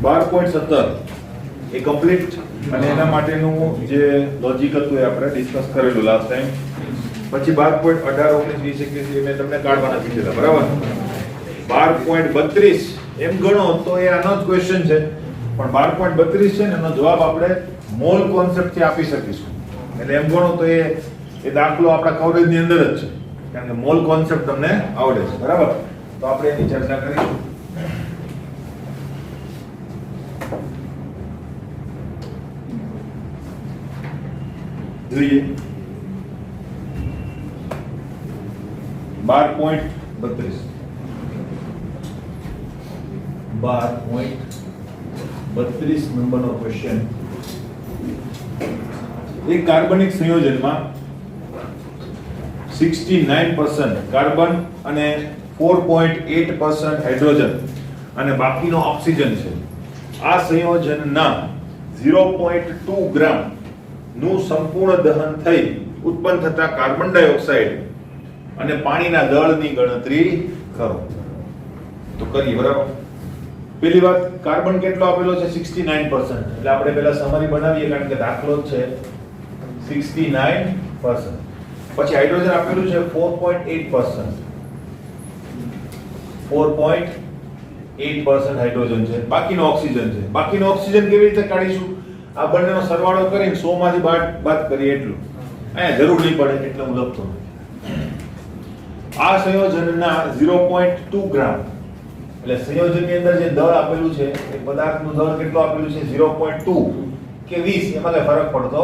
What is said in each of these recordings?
12.17 એ complete અને એના માટેનું જે લોજિક હતું એ આપણે ડિસ્કસ કરેલું લાસ્ટ ટાઈમ. પછી 12.18 19 20 21 મેં તમને કાઢવાના કીધેલા, બરાબર. 12.32 એમ ગણો તો એ આનો જ ક્વેશ્ચન છે, પણ 12.32 છે ને એનો જવાબ આપણે મોલ કોન્સેપ્ટ થી આપી શકીશું. એટલે એમ ગણો તો એ દાખલો આપણા કવરેજની અંદર જ છે, કારણ કે મોલ કોન્સેપ્ટ તમને આવડે છે, બરાબર. તો આપણે એની ચર્ચા કરીશું. જોઈએ 12.32 નંબરનો ક્વેશ્ચન. એક કાર્બનિક સંયોજનમાં 69% કાર્બન અને 4.8% હાઇડ્રોજન અને બાકીનો ઓક્સિજન છે. આ સંયોજનના 0.2 ગ્રામ નું સંપૂર્ણ દહન થઈ ઉત્પન્ન થતા કાર્બન ડાયોક્સાઇડ અને પાણીના દળની ગણતરી કરો. તો કરીએ, બરાબર. પહેલી વાત, કાર્બન કેટલો આપેલો છે? 69%. એટલે આપણે પહેલા સમરી બનાવીએ, કારણ કે દાખલો જ છે. 69%. પછી હાઇડ્રોજન આપેલું છે 4.8%. 4.8% હાઇડ્રોજન છે. બાકીનો ઓક્સિજન છે. બાકીનો ઓક્સિજન કેવી રીતે કાઢીશું? આ બંનેનો સરવાળો કરીને 100 માંથી બાદ કરીએ એટલું. અહીંયા જરૂર નહીં પડે એટલે હું લખતો નથી. આ સંયોજનના 0.2 ગ્રામ, એટલે સંયોજનની અંદર જે દળ આપેલું છે એ પદાર્થનું દળ કેટલું આપેલું છે? 0.2 કે 20, એમાં કઈ ફરક પડતો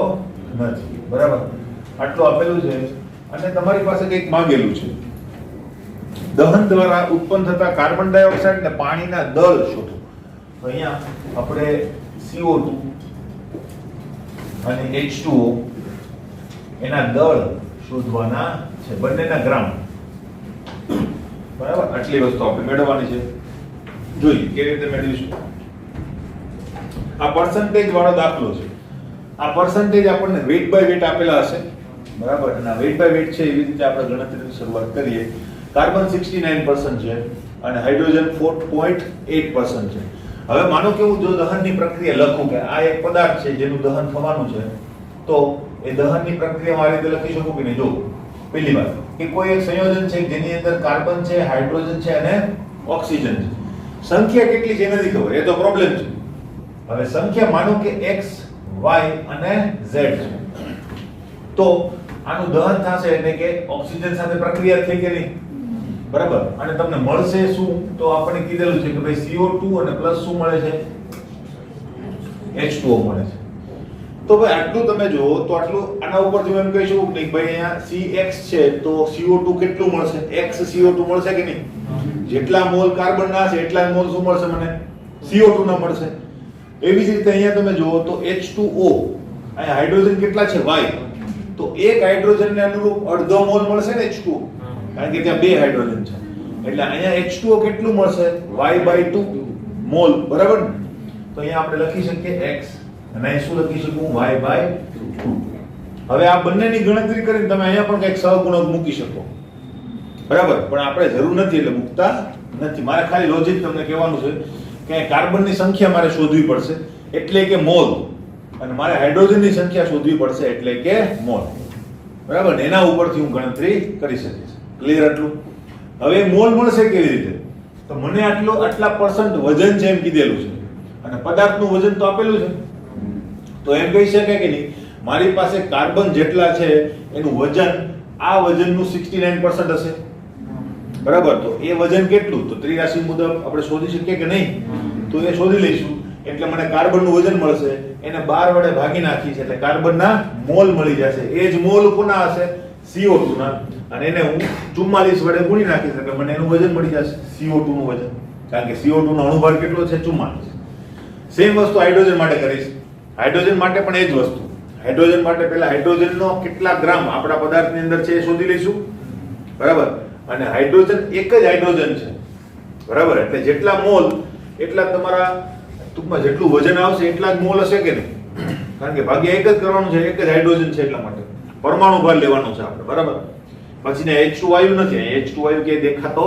નથી, બરાબર. આટલું આપેલું છે અને તમારી પાસે કંઈક માંગેલું છે. દહન દ્વારા ઉત્પન્ન થતા કાર્બન ડાયોક્સાઇડ અને પાણીના દળ શોધો. તો અહીંયા આપણે CO2 અને H2O એના દળ શોધવાના છે, બંનેના ગ્રામ, બરાબર. આટલી વસ્તુ આપણે મેળવવાની છે. જોઈએ કેવી રીતે મેળવીશું. આ પર્સન્ટેજ વાળો દાખલો છે. આ પર્સન્ટેજ આપણને વેટ બાય વેટ આપેલા હશે, બરાબર. અને આ વેટ બાય વેટ છે, એવી રીતે આપણે ગણતરીની શરૂઆત કરીએ. કાર્બન 69% છે અને હાઇડ્રોજન 4.8% છે. હવે માનો કે હું જો દહનની પ્રક્રિયા લખું કે આ એક પદાર્થ છે જેનું દહન થવાનું છે, તો એ દહનની પ્રક્રિયા આ રીતે લખી શકું કે નહીં? જો પહેલી વાત કે કોઈ એક સંયોજન છે જેની અંદર કાર્બન છે, હાઇડ્રોજન છે અને ઓક્સિજન છે. સંખ્યા કેટલી છે નથી ખબર, એ તો પ્રોબ્લેમ છે. હવે સંખ્યા માનો કે x, y અને z છે, તો આનું દહન થશે એટલે કે ઓક્સિજન સાથે પ્રક્રિયા થઈ કે નહીં, બરાબર. અને તમને મળશે શું? તો આપણે કીધેલું છે કે ભાઈ CO2 અને પ્લસ શું મળે છે? H2O મળે છે. તો ભાઈ આટલું તમે જો તો આટલું આના ઉપરથી એમ કહીશું કે ભાઈ અહીંયા CX છે તો CO2 કેટલું મળશે? X CO2 મળશે કે નહીં? જેટલા મોલ કાર્બન ના છે એટલા મોલ શું મળશે મને? CO2 ના મળશે. એવી જ રીતે અહીંયા તમે જુઓ તો H2O, અહીંયા હાઇડ્રોજન કેટલા છે? Y. તો એક હાઇડ્રોજનને અનુરૂપ અડધો મોલ મળશે ને H2O, કારણ કે ત્યાં બે હાઇડ્રોજન છે. એટલે અહીંયા H2O કેટલું મળશે? Y/2 મોલ, બરાબર. તો અહીંયા આપણે લખી શકીએ x અને અહીં શું લખી શકું? Y/2. હવે આ બંનેની ગણતરી કરીને તમે અહીંયા પણ કંઈક સહગુણક મૂકી શકો, બરાબર. પણ આપણે જરૂર નથી એટલે મૂકતા નથી. મારે ખાલી લોજિક તમને કહેવાનું છે કે કાર્બનની સંખ્યા મારે શોધવી પડશે એટલે કે મોલ, અને મારે હાઇડ્રોજનની સંખ્યા શોધવી પડશે એટલે કે મોલ, બરાબર. એના ઉપરથી હું ગણતરી કરી શકીશ. ક્લિયર આટલું? હવે મોલ મળશે કેવી રીતે? તો મને આટલા % વજન છે એમ કીધેલું છે અને પદાર્થનું વજન તો આપેલું છે, તો એમ કહી શકાય કે નહીં મારી પાસે કાર્બન જેટલા છે એનું વજન આ વજનનું 69% હશે, બરાબર. તો એ વજન કેટલું? તો ત્રિરાશિ મુજબ આપણે શોધી શકીએ કે નહીં? તો એ શોધી લઈશું. એટલે મને કાર્બનનું વજન મળશે, એને 12 વડે ભાગી નાખીશ એટલે કાર્બનના મોલ મળી જશે. એ જ મોલ કોના હશે? CO2 ના. અને એને હું 44 વડે ગુણી નાખીશ એટલે મને એનું વજન મળી જશે, CO2 નું વજન, કારણ કે CO2 નો અણુભાર કેટલો છે? 44. સેમ વસ્તુ હાઇડ્રોજન માટે કરીશ. હાઇડ્રોજન માટે પણ એ જ વસ્તુ. હાઇડ્રોજન માટે પહેલા હાઇડ્રોજનનો કેટલા ગ્રામ આપણા પદાર્થની અંદર છે એ શોધી લઈશું, બરાબર. અને હાઇડ્રોજન એક જ હાઇડ્રોજન છે, બરાબર. એટલે જેટલા મોલ એટલા તમારા ટૂંકમાં જેટલું વજન આવશે એટલા જ મોલ હશે કે નહીં? કારણ કે ભાગ્યા એક જ કરવાનું છે, એક જ હાઇડ્રોજન છે એટલા માટે પરમાણુ ભાર લેવાનો છે આપણે, બરાબર. પછી ને H2 વાયુ નથી, અહીં H2 વાયુ કે દેખાતો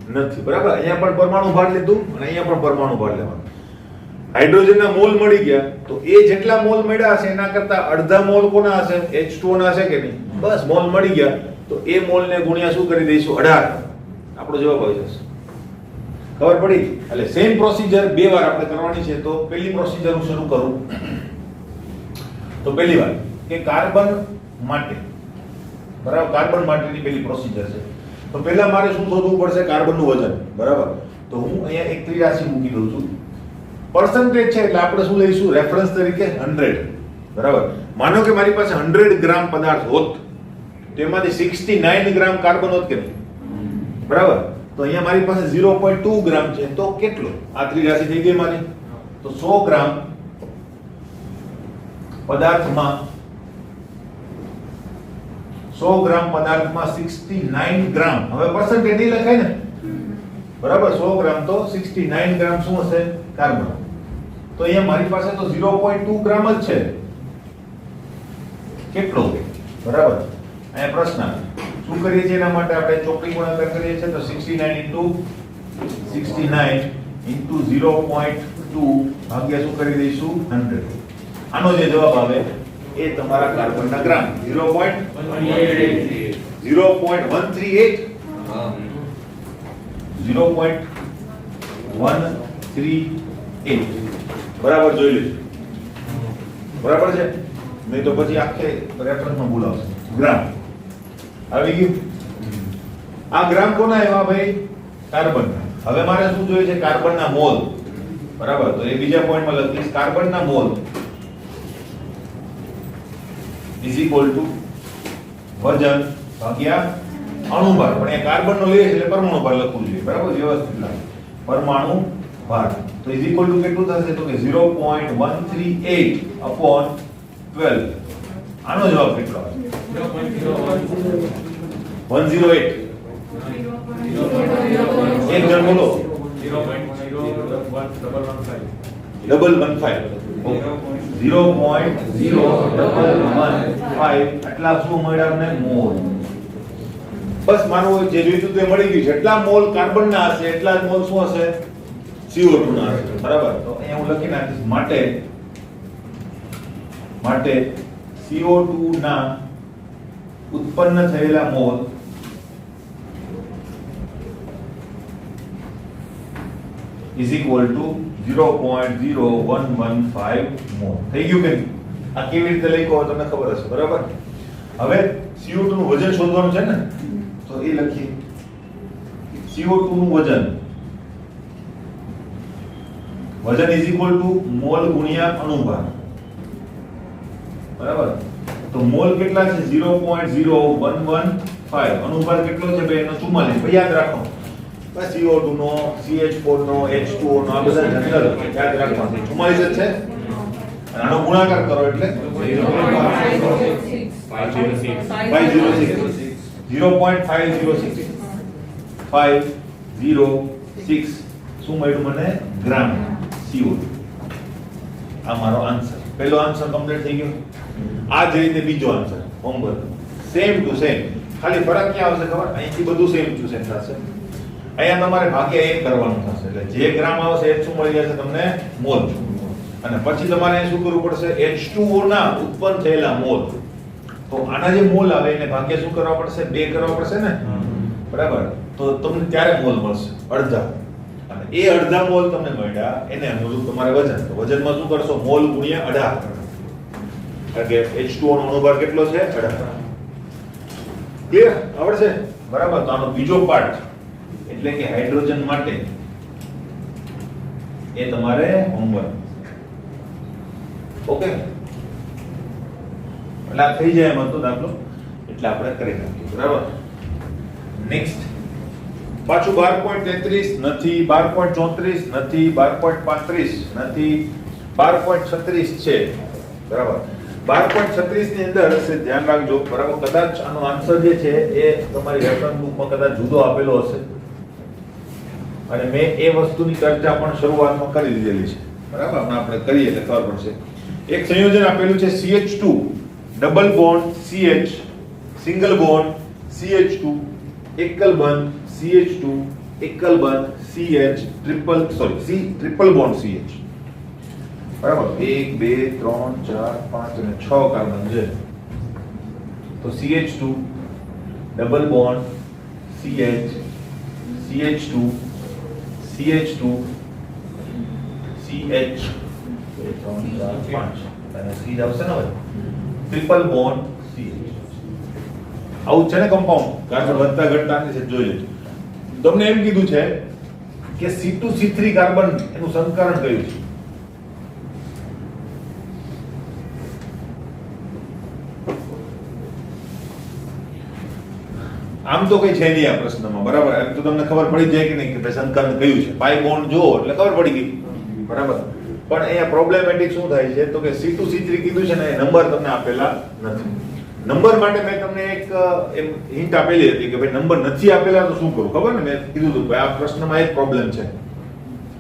નથી, બરાબર. અહીંયા પણ પરમાણુ ભાર લીધું અને અહીંયા પણ પરમાણુ ભાર લેવાનો. હાઇડ્રોજનના મોલ મળી ગયા તો એ જેટલા મોલ મળ્યા હશે એના કરતા અડધા મોલ કોના હશે? H2O ના હશે કે નહીં? બસ મોલ મળી ગયા તો એ મોલને ગુણ્યા શું કરી દઈશું? 18. આપણો જવાબ આવી જશે. ખબર પડી? એટલે સેમ પ્રોસીજર બે વાર આપણે કરવાની છે. તો પહેલી પ્રોસીજર હું શરૂ કરું. તો પહેલી વાર કે કાર્બન માટે, બરાબર, કાર્બન માટેની પહેલી પ્રોસીજર છે. તો પહેલા મારે શું શોધવું પડશે? કાર્બનનું વજન, બરાબર. તો હું અહીંયા એક ત્રિરાશી મૂકી દઉં છું. પર્સન્ટેજ છે એટલે આપણે શું લઈશું? રેફરન્સ તરીકે 100, બરાબર. માનો કે મારી પાસે 100 ગ્રામ પદાર્થ હોત તો એમાંથી 69 ગ્રામ કાર્બન હોત કે નહીં? બરાબર. તો અહીંયા મારી પાસે 0.2 ગ્રામ છે તો કેટલો? આ ત્રિરાશી થઈ ગઈ મારી. તો 100 ગ્રામ પદાર્થમાં 69 ગ્રામ. હવે પર્સન્ટેજ નહીં લખાય ને, બરાબર. 100 ગ્રામ તો 69 ગ્રામ શું હશે? કાર્બન. તો અહીંયા મારી પાસે તો 0.2 ગ્રામ જ છે. કેટલો? બરાબર. અહીંયા પ્રશ્ન શું કરીએ છીએ? એના માટે આપણે ચોકડી ગુણાકાર કરીએ છીએ. તો 69 into 0.2 ભાગ્યા શું કરી દઈશું? 100. આનો જે જવાબ આવે એ તમારા કાર્બનના ગ્રામ 0.138. 0.138. બરાબર, જોઈ લેજો. બરાબર છે? નહીં તો પછી આખે રેફરન્સમાં બોલાવશે. ગ્રામ આવી ગયું. આ ગ્રામ કોના આવ્યા ભાઈ? કાર્બન. હવે મારે શું જોઈએ છે? કાર્બનના મોલ. બરાબર. તો એ બીજા પોઈન્ટમાં લખીશ કાર્બનના મોલ is equal to વજન ભાગ્યા અણુભાર. પણ એ કાર્બનનો લઈએ એટલે પરમાણુ ભાર લખવું જોઈએ, બરાબર. વ્યવસ્થિત લાગે. પરમાણુ ભાર તો is equal to કેટલું થશે? તો કે 0.138 upon 12. આનો જવાબ કેટલો આવે? 108. એક જણ બોલો. 0.0115. 0.0115 આટલા શું મળ્યા અમને? મોલ. બસ માનો જે જોઈતું તે મળી ગયું. જેટલા મોલ કાર્બનના હશે એટલા જ મોલ શું હશે? CO2 ના હશે, બરાબર. તો અહીંયા હું લખી નાખીશ માટે CO2 ના ઉત્પન્ન થયેલા mall is equal to 0.0115 mall. થઈ ગયું કે? આ કેવી રીતે લખ્યો તમને ખબર હશે, બરાબર. હવે CO2 નું વજન શોધવાનું છે ને, તો એ લખીએ. CO2 નું વજન is equal to મોલ ગુણ્યા અણુભાર, બરાબર. તો મોલ કેટલા છે? 0.0115. અણુભાર કેટલો છે ભાઈ? એનો 44. ભાઈ યાદ રાખો, બસ CO2 નો, CH4 નો, H2O નો આ બધા જનરલ યાદ રાખવાનું. 44 જ છે. આનો ગુણાકાર કરો એટલે 0.506 શું મળ્યું મને? ગ્રામ CO2. આ મારો આન્સર. પહેલો આન્સર કમ્પ્લીટ થઈ ગયો. આ જ રીતે બીજો answer homework same to same. ખાલી ફરક ક્યાં આવશે ખબર? અહીંથી બધું સેમ ટુ સેમ થશે. અહીંયા તમારે ભાગ્યા 1 કરવાનું થશે એટલે જે ગ્રામ આવશે એ શું મળી જશે તમને? મોલ. અને પછી તમારે શું કરવું પડશે? H2O ના ઉત્પન્ન થયેલા મોલ. તો આના જે મોલ આવે એને ભાગ્યા શું કરવા પડશે? 2 કરવા પડશે ને, બરાબર. તો તમને ત્યારે મોલ મળશે અડધા. અને એ અડધા મોલ તમને મળ્યા એને અનુરૂપ તમારે વજન. તો વજનમાં શું કરશો? મોલ ગુણ્યા 18. કારણ કે H2O નો અણુભાર કેટલો છે? 18. ક્લિયર? આવડશે? બરાબર. તો આનો બીજો પાર્ટ એટલે કે હાઇડ્રોજન માટે એ તમારે હોમવર્ક. ઓકે, એટલે આ થઈ જાય એમ હતો દાખલો, એટલે આપણે કરી નાખીએ, બરાબર. નેક્સ્ટ પાછું 12.33 નથી, 12.34 નથી, 12.35 નથી, 12.36 છે, બરાબર. 12.36 ની અંદર ધ્યાન રાખજો, બરાબર. કદાચ આનો આન્સર જે છે એ તમારી રેફરન્સ બુકમાં કદાચ જુદો આપેલો હશે અને મેં એ વસ્તુની ચર્ચા પણ શરૂઆતમાં કરી દીધેલી છે, બરાબર. આપણે કરીએ એટલે ખબર પડશે. એક સંયોજન આપેલું છે CH2 double bond CH single bond CH2 એકલ બંધ CH2 એકલ બંધ CH ટ્રિપલ બોન્ડ CH. બરાબર 1 2 3 4 5 અને 6 કાર્બન છે. તો CH2 double bond CH CH2 CH2 CH 2 3 4 5 અને C આવશે ને હવે ટ્રિપલ બોન્ડ CH. આવું છે ને કમ્પાઉન્ડ કાર્બન વધતા ઘટતા છે જોઈ લેજો. તમને એમ કીધું છે કે C2C3 કાર્બન એનું સંકરણ કયું છે? આમ તો કઈ છે નહીં આ પ્રશ્નમાં, બરાબર? એમ તો તમને ખબર પડી જાય કે નહીં કે ભાઈ સંકરણ કયું છે. પાઈ બોન્ડ જુઓ એટલે ખબર પડી ગઈ, બરાબર? પણ અહીંયા પ્રોબ્લેમેટિક શું થાય છે તો કે C2C3 કીધું છે ને એ નંબર તમને આપેલા નથી. નંબર માટે મેં તમને એક એમ હિન્ટ આપેલી હતી કે ભાઈ નંબર નથી આપેલા તો શું કરું, ખબર ને? મેં કીધું હતું ભાઈ આ પ્રશ્નમાં એક પ્રોબ્લેમ છે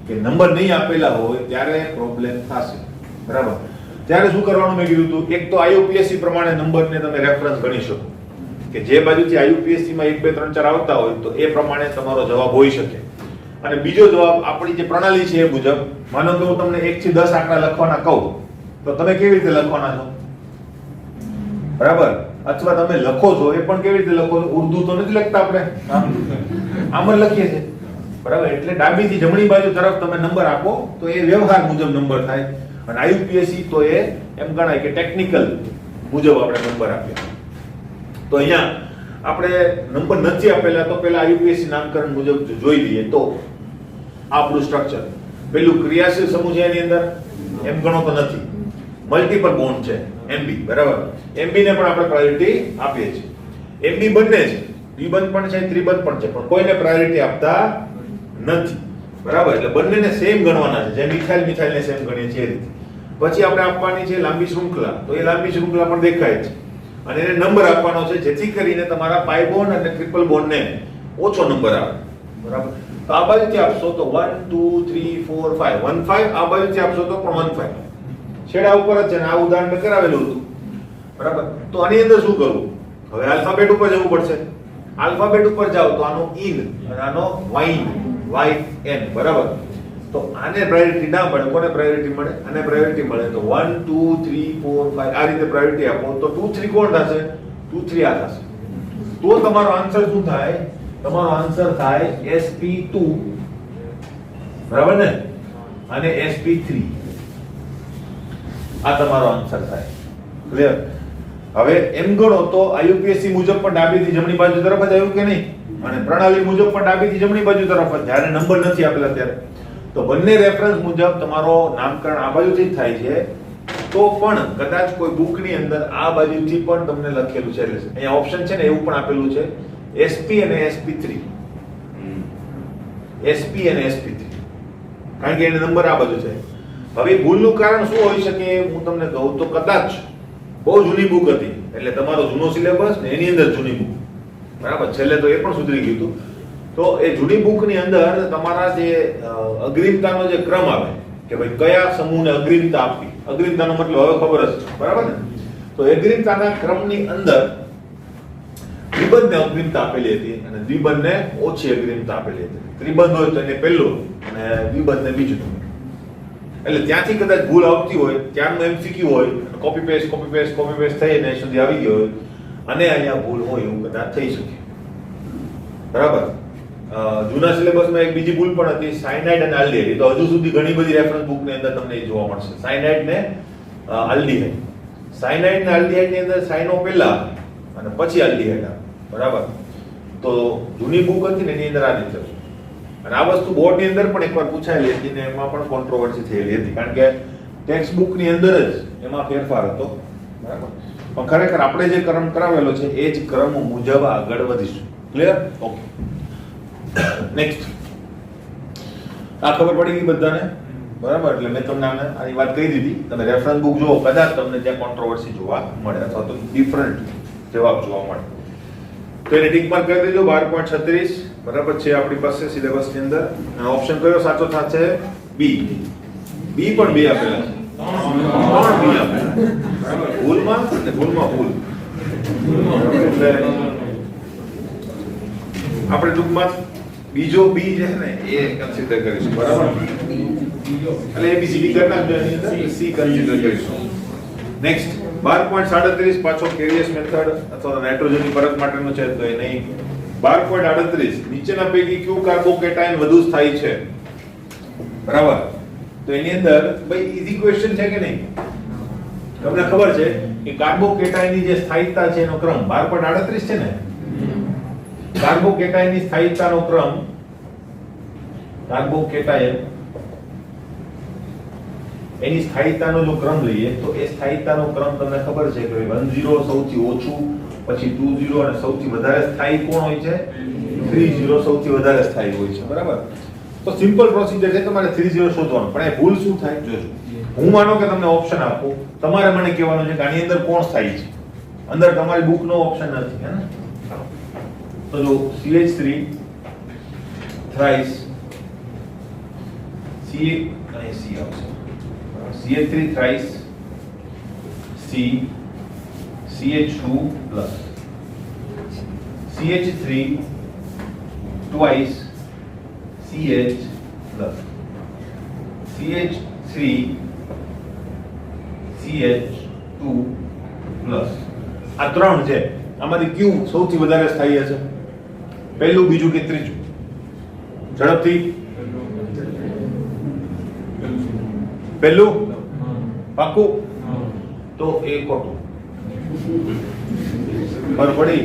કે નંબર નહીં આપેલા હોય ત્યારે પ્રોબ્લેમ થશે, બરાબર? ત્યારે શું કરવાનું મેં કીધું હતું, એક તો IUPAC પ્રમાણે નંબરને તમે રેફરન્સ ગણી શકો કે જે બાજુથી IUPAC માં 1 2 3 4 આવતા હોય તો એ પ્રમાણે તમારો જવાબ હોઈ શકે. અને બીજો જવાબ આપણી જે પ્રણાલી છે એ મુજબ, માનો કે હું તમને 1 થી 10 આંકડા લખવાના કહું તો તમે કેવી રીતે લખવાના છો, બરાબર? અથવા તમે લખો છો એ પણ કેવી રીતે લખો છો? ઉર્દુ તો નથી લખતા આપણે, આમ જ લખીએ છીએ, બરાબર? એટલે ડાબીથી જમણી બાજુ તરફ તમે નંબર આપો તો એ વ્યવહાર મુજબ નંબર થાય. અને IUPAC તો એ એમ ગણાય કે ટેકનિકલ મુજબ આપણે નંબર આપીએ. તો અહીંયા આપણે નંબર નથી આપેલા તો પહેલા IUPAC નામકરણ મુજબ જોઈ લઈએ. તો આપણું સ્ટ્રક્ચર પેલું ક્રિયાશીલ સમૂહ છે એની અંદર એમ ગણો તો નથી, મલ્ટીપલ બોન્ડ છે MB, બરાબર? MB ને પણ આપણે પ્રાયોરિટી આપીએ છીએ. MB બંને છે, દ્વિબંધ પણ છે ત્રિબંધ પણ છે, પણ કોઈને પ્રાયોરિટી આપતા નથી, બરાબર? એટલે બંનેને સેમ ગણવાના છે, જે મિથાઇલ મિથાઇલને સેમ ગણીએ છીએ એ રીતે. પછી આપણે આપવાની છે લાંબી શૃંખલા, તો એ લાંબી શૃંખલા પણ દેખાય છે અને એને નંબર આપવાનો છે જેથી કરીને તમારા પાઈ બોન્ડ અને ટ્રિપલ બોન્ડને ઓછો નંબર આવે, બરાબર? તો આ બાજુથી આપશો તો 1 2 3 4 5 1 5, આ બાજુથી આપશો તો પણ 1 5. છેડા ઉપર જ છે ને આ ઉદાહરણ મેં કરાવેલું હતું, બરાબર? તો આની અંદર શું કરવું? હવે આલ્ફાબેટ ઉપર જવું પડશે. આલ્ફાબેટ ઉપર જાવ તો આનો ઇન અને આનો YN, બરાબર? તો આને પ્રાયોરિટી ના મળે, કોને પ્રાયોરિટી મળે? આને પ્રાયોરિટી મળે. તો 1 2 3 4 5 આ રીતે પ્રાયોરિટી આપો તો 2 3 કોણ થશે? 2 3 આ થશે. તો તમારો આન્સર શું થાય? તમારો આન્સર થાય sp2, બરાબર ને? અને sp3. આ તમારો આન્સર થાય. ક્લિયર? હવે એમ ગણો તો IUPAC મુજબ પણ ડાબીથી જમણી બાજુ તરફ જ આવ્યું કે નહીં? અને પ્રણાલી મુજબ પણ ડાબીથી જમણી બાજુ તરફ જ, જ્યારે નંબર નથી આપેલા ત્યારે. તો બંને રેફરન્સ મુજબ તમારો નામકરણ આ બાજુથી જ થાય છે. તો પણ કદાચ કોઈ બુકની અંદર આ બાજુથી પણ તમને લખેલું છે, એટલે અહીંયા ઓપ્શન છે ને એવું પણ આપેલું છે SP અને SP3, SP અને SP3, કારણ કે એને નંબર આ બાજુ છે. હવે ભૂલનું કારણ શું હોઈ શકે હું તમને કહું તો કદાચ બહુ જૂની બુક હતી, એટલે તમારો જૂનો સિલેબસ ને એની અંદર જૂની બુક, બરાબર? છેલ્લે તો એ પણ સુધરી ગયું હતું. તો એ જૂની બુકની અંદર તમારા જે અગ્રિમતાનો જે ક્રમ આવે કે ભાઈ કયા સમૂહને અગ્રિમતા આપવી, અગ્રિમતાનો મતલબ હવે ખબર હશે, બરાબર ને? તો અગ્રિમતાના ક્રમની અંદર દ્વિબંધને અગ્રિમતા આપેલી હતી અને દ્વિબંધને ઓછી અગ્રિમતા આપેલી હતી. ત્રિબંધ હોય તો એને પહેલું અને દ્વિબંધને બીજું. એટલે ત્યાંથી કદાચ ભૂલ આવતી હોય, ત્યારનું MCQ હોય, કોપી પેસ્ટ થઈને સુધી આવી ગયો હોય અને અહીંયા ભૂલ હોય એવું કદાચ થઈ શકે, બરાબર? જૂના સિલેબસમાં એક બીજી ભૂલ પણ હતી, સાયનાઇડ અને આલ્ડીહાઇડ. તો હજુ સુધી ઘણી બધી રેફરન્સ બુકની અંદર તમને એ જોવા મળશે, સાયનાઇડ ને આલ્ડીહાઇડ. સાયનાઇડ ને આલ્ડીહાઇડ ની અંદર સાયનો પહેલા અને પછી આલ્ડીહાઇડ આવે, બરાબર? તો જૂની બુક હતી ને એની અંદર આ રીતે. અને આ વસ્તુ બોર્ડની અંદર પણ એકવાર પૂછાયેલી હતી ને એમાં પણ કોન્ટ્રોવર્સી થયેલી હતી, કારણ કે ટેક્સ્ટ બુકની અંદર જ એમાં ફેરફાર હતો, બરાબર? પણ ખરેખર આપણે જે ક્રમ કરાવેલો છે એ જ ક્રમ મુજબ આગળ વધીશું. ક્લિયર? Okay, next. આ ખબર પડી ગઈ બધાને, બરાબર? એટલે મેં તમને આની વાત કહી દીધી. તમે રેફરન્સ બુક જુઓ, કદાચ તમને ત્યાં કોન્ટ્રોવર્સી જોવા મળે અથવા તો ડિફરન્ટ જવાબ જોવા મળે તો એને ટિક માર્ક કરી દેજો. 12.36 બરાબર છે આપણી પાસે સિલેબસની અંદર. અને ઓપ્શન કયો સાચો થશે? બી. બી પણ બે આપેલા છે, 3 બી આપેલા, બરાબર? ભૂલમાં અને ભૂલમાં ભૂલ. એટલે આપણે ટૂંકમાં બીજો બી છે ને એ કન્સિડર કરીશું, બરાબર? એટલે ABCD કરી નાખજો એની અંદર C કન્સિડર કરીશું. નેક્સ્ટ 12.37 પાછો કેરિયસ મેથડ અથવા નાઇટ્રોજનની પરખ માટેનો છે તો એ નહીં. 12.38 નીચેના પૈકી કયું કાર્બોકેટાયન વધુ સ્થાયી છે? બરાબર, તો એની અંદર ભાઈ ઈઝી ક્વેશ્ચન છે કે નહીં? તમને ખબર છે કે કાર્બોકેટાયનની જે સ્થાયીતા છે એનો ક્રમ 12.38 છે ને. કાર્બોકેટાયનની સ્થાયીતાનો ક્રમ, કાર્બોકેટાયન એની સ્થાયીતાનો જો ક્રમ લઈએ તો એ સ્થાયીતાનો ક્રમ તમને ખબર છે કે 10 સૌથી ઓછું, પછી 20 અને સૌથી વધારે સ્થાયી કોણ હોય છે? 30 સૌથી વધારે સ્થાયી હોય છે. બરાબર, તો સિમ્પલ પ્રોસિજર છે, તમારે 30 શોધવાનું. પણ એ ભૂલ શું થાય જોજો. હું માનો કે તમને ઓપ્શન આપું, તમારે મને કહેવાનું છે કે આની અંદર કોણ સ્થાયી છે. અંદર તમારી બુકનો ઓપ્શન નથી, હે ને? તો જો CH3 થ્રાઇસ C અને C આવશે. CH3 thrice C CH2 plus CH3 twice CH plus CH3 CH2 plus આ ત્રણ છે. આમાંથી કયું સૌથી વધારે સ્થાયી હશે? પહેલું, બીજું કે ત્રીજું? ઝડપથી. પહેલું પાકું? તો એ ખોટું. પર પડી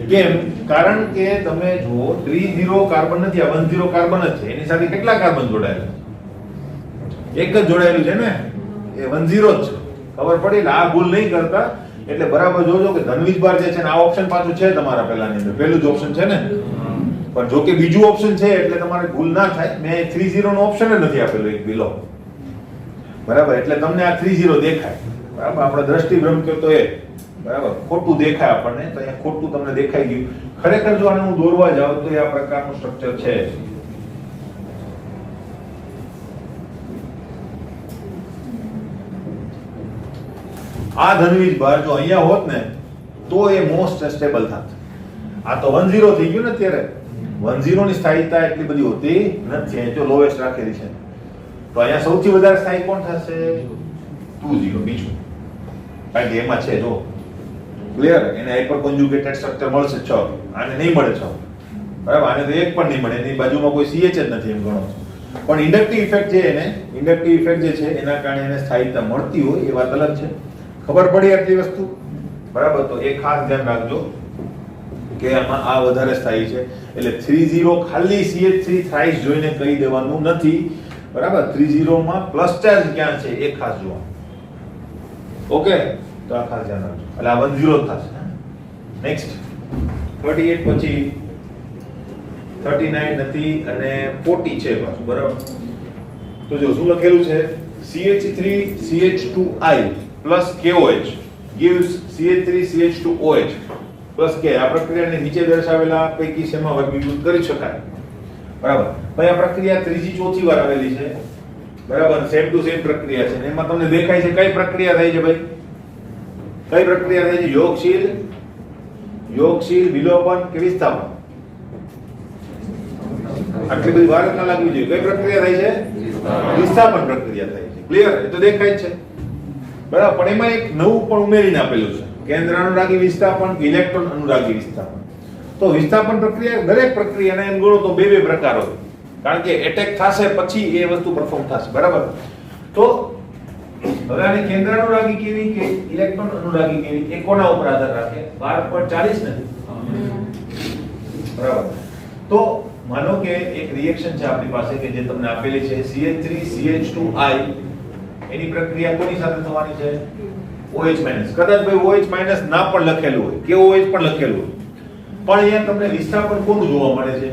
કેમ? કારણ કે તમે જુઓ 30 કાર્બન નથી, આ 10 કાર્બન જ છે. એની સાથે કેટલા કાર્બન જોડાયેલા? એક જ જોડાયેલું છે ને, એ 10 જ છે. ખબર પડી? આ ભૂલ નહીં કરતા. એટલે બરાબર જોજો કે ધનવીજ બાર જે છે ને, આ ઓપ્શન પાછું છે તમારા પહેલાની અંદર, પહેલું જ ઓપ્શન છે ને. પણ જો કે બીજું ઓપ્શન છે એટલે તમારે ભૂલ ના થાય. મેં 30 નો ઓપ્શન જ નથી આપેલો એક બિલો. બરાબર, એટલે તમને આ 30 દેખાય. બરાબર, આપણે દ્રષ્ટિભ્રમ કહો તો એ બરાબર ખોટું દેખાય આપણને, તો અહીંયા ખોટું તમને દેખાઈ ગયું. ખરેખર જો આને હું દોરવા જાઉં તો એ આ પ્રકારનું સ્ટ્રક્ચર છે. આ ધનવીજ બાર જો અહીંયા હોત ને તો એ મોસ્ટ સ્ટેબલ થાત. આ તો 10 થઈ ગયું ને અત્યારે. 10 ની સ્થાયીતા એટલી બધી હોતી નથી, જો લોએસ્ટ રાખેલી છે. તો અહીંયા સૌથી વધારે સ્થાયી કોણ થશે? 20 બીજું, કારણ કે એમાં છે જો ક્લિયર. એને હાઇપર કોન્જુગેટેડ સ્ટ્રક્ચર મળશે 6, આને નહીં મળે 6. બરાબર, આને તો એક પણ નહીં મળે. એની બાજુમાં કોઈ CH જ નથી એમ ગણો. પણ ઇન્ડક્ટિવ ઇફેક્ટ છે, એને ઇન્ડક્ટિવ ઇફેક્ટ જે છે એના કારણે એને સ્થાયીતા મળતી હોય એ વાત અલગ છે. ખબર પડી આટલી વસ્તુ? બરાબર, તો એ ખાસ ધ્યાન રાખજો કે આમાં આ વધારે સ્થાયી છે. એટલે 30 ખાલી CH3 થ્રાઇસ જોઈને કહી દેવાનું નથી. બરાબર, 30 માં પ્લસ ચાર્જ ક્યાં છે એ ખાસ જોવાનું. ઓકે, તો આ ખાસ ધ્યાન રાખજો. એટલે આ 10 જ થશે. નેક્સ્ટ 38 પછી 39 નથી અને 40 છે પાછું. બરાબર, તો જો શું લખેલું છે? CH3 CH2I plus KOH gives CH3 CH2OH plus K. આ પ્રક્રિયાને નીચે દર્શાવેલા પૈકી શેમાં વર્ગીકૃત કરી શકાય? બરાબર, ભાઈ આ પ્રક્રિયા ત્રીજી ચોથી વાર આવેલી છે. બરાબર, સેમ ટુ સેમ પ્રક્રિયા છે. એમાં તમને દેખાય છે કઈ પ્રક્રિયા થાય છે ભાઈ? કઈ પ્રક્રિયા થાય છે? યોગશીલ વિલોપન કે વિસ્થાપન? આટલી બધી વાર ના લાગવી જોઈએ. કઈ પ્રક્રિયા થાય છે? વિસ્થાપન પ્રક્રિયા થાય છે. ક્લિયર? એ તો દેખાય જ છે. બરાબર, પણ એમાં એક નવું પણ ઉમેરીને આપેલું છે, કેન્દ્ર અનુરાગી વિસ્થાપન કે ઇલેક્ટ્રોન અનુરાગી વિસ્થાપન. તો વિસ્થાપન પ્રક્રિયા, દરેક પ્રક્રિયાને એમ ગણો તો બે પ્રકાર હોય, કારણ કે એટેક થશે પછી એ વસ્તુ પરફોર્મ થશે. બરાબર, તો હવે આને કેન્દ્ર અનુરાગી કેવી કે ઇલેક્ટ્રોન અનુરાગી કેવી એ કોના ઉપર આધાર રાખે? 12.40 ને. બરાબર, તો માનો કે એક રિએક્શન છે આપણી પાસે કે જે તમને આપેલી છે CH3 CH2I. એની પ્રક્રિયા કોની સાથે થવાની છે? OH-. કદાચ ભાઈ OH- ના પણ લખેલું હોય કે OH પણ લખેલું હોય, પણ અહીંયા તમને વિસ્થાપન કોનું જોવા મળે છે?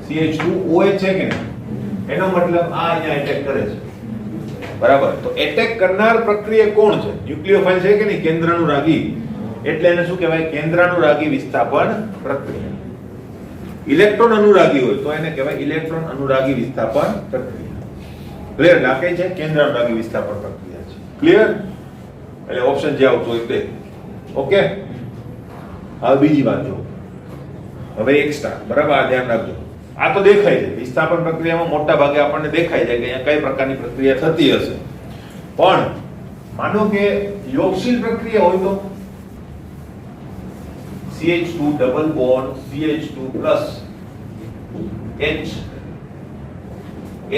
CH2OH છે કે નહીં? એનો મતલબ આ અહીંયા એટેક કરે છે. બરાબર, તો એટેક કરનાર પ્રક્રિયા કોણ છે? ન્યુક્લિયોફાઇલ છે કે નહીં? કેન્દ્ર અનુરાગી. એટલે એને શું કહેવાય? કેન્દ્ર અનુરાગી વિસ્થાપન પ્રક્રિયા. ઇલેક્ટ્રોન અનુરાગી હોય તો એને કહેવાય ઇલેક્ટ્રોન અનુરાગી વિસ્થાપન પ્રક્રિયા. ક્લિયર? લાગે છે કેન્દ્ર અનુરાગી વિસ્થાપન પ્રક્રિયા છે. ક્લિયર? એટલે ઓપ્શન જે આવતો હોય તે. ઓકે, હવે બીજી વાત જો. હવે એક સ્ટાર. બરાબર, આ ધ્યાન રાખજો. આ તો દેખાય છે વિસ્થાપન પ્રક્રિયામાં મોટા ભાગે આપણને દેખાય છે કે અહીંયા કઈ પ્રકારની પ્રક્રિયા થતી હશે. પણ માનો કે યોગશીલ પ્રક્રિયા હોય તો CH2 double bond CH2 plus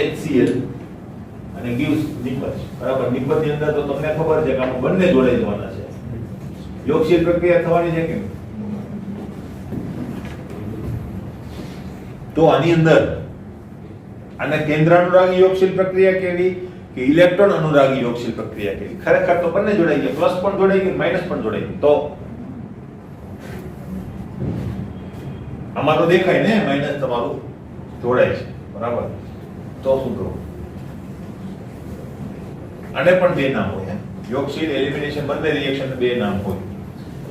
HCl અને gives નિપજ. બરાબર, નિપજની અંદર તો તમને ખબર છે કે આમાં બંને જોડાઈ જવાના છે. યોગશીલ પ્રક્રિયા થવાની છે કે તો આની અંદર આને કેન્દ્ર અનુરાગી યોગશીલ પ્રક્રિયા કેવી કે ઇલેક્ટ્રોન અનુરાગી યોગશીલ પ્રક્રિયા કેવી? ખરેખર તો બંને જોડાઈ ગયા, પ્લસ પણ જોડાઈ ગયું, માઈનસ પણ જોડાઈ ગયું. તો આમાં તો દેખાય ને માઈનસ તમારું જોડાય છે. બરાબર, તો શું કરું? આને પણ બે નામ હોય. યોગશીલ એલિમિનેશન બંને રિએક્શન બે નામ હોય.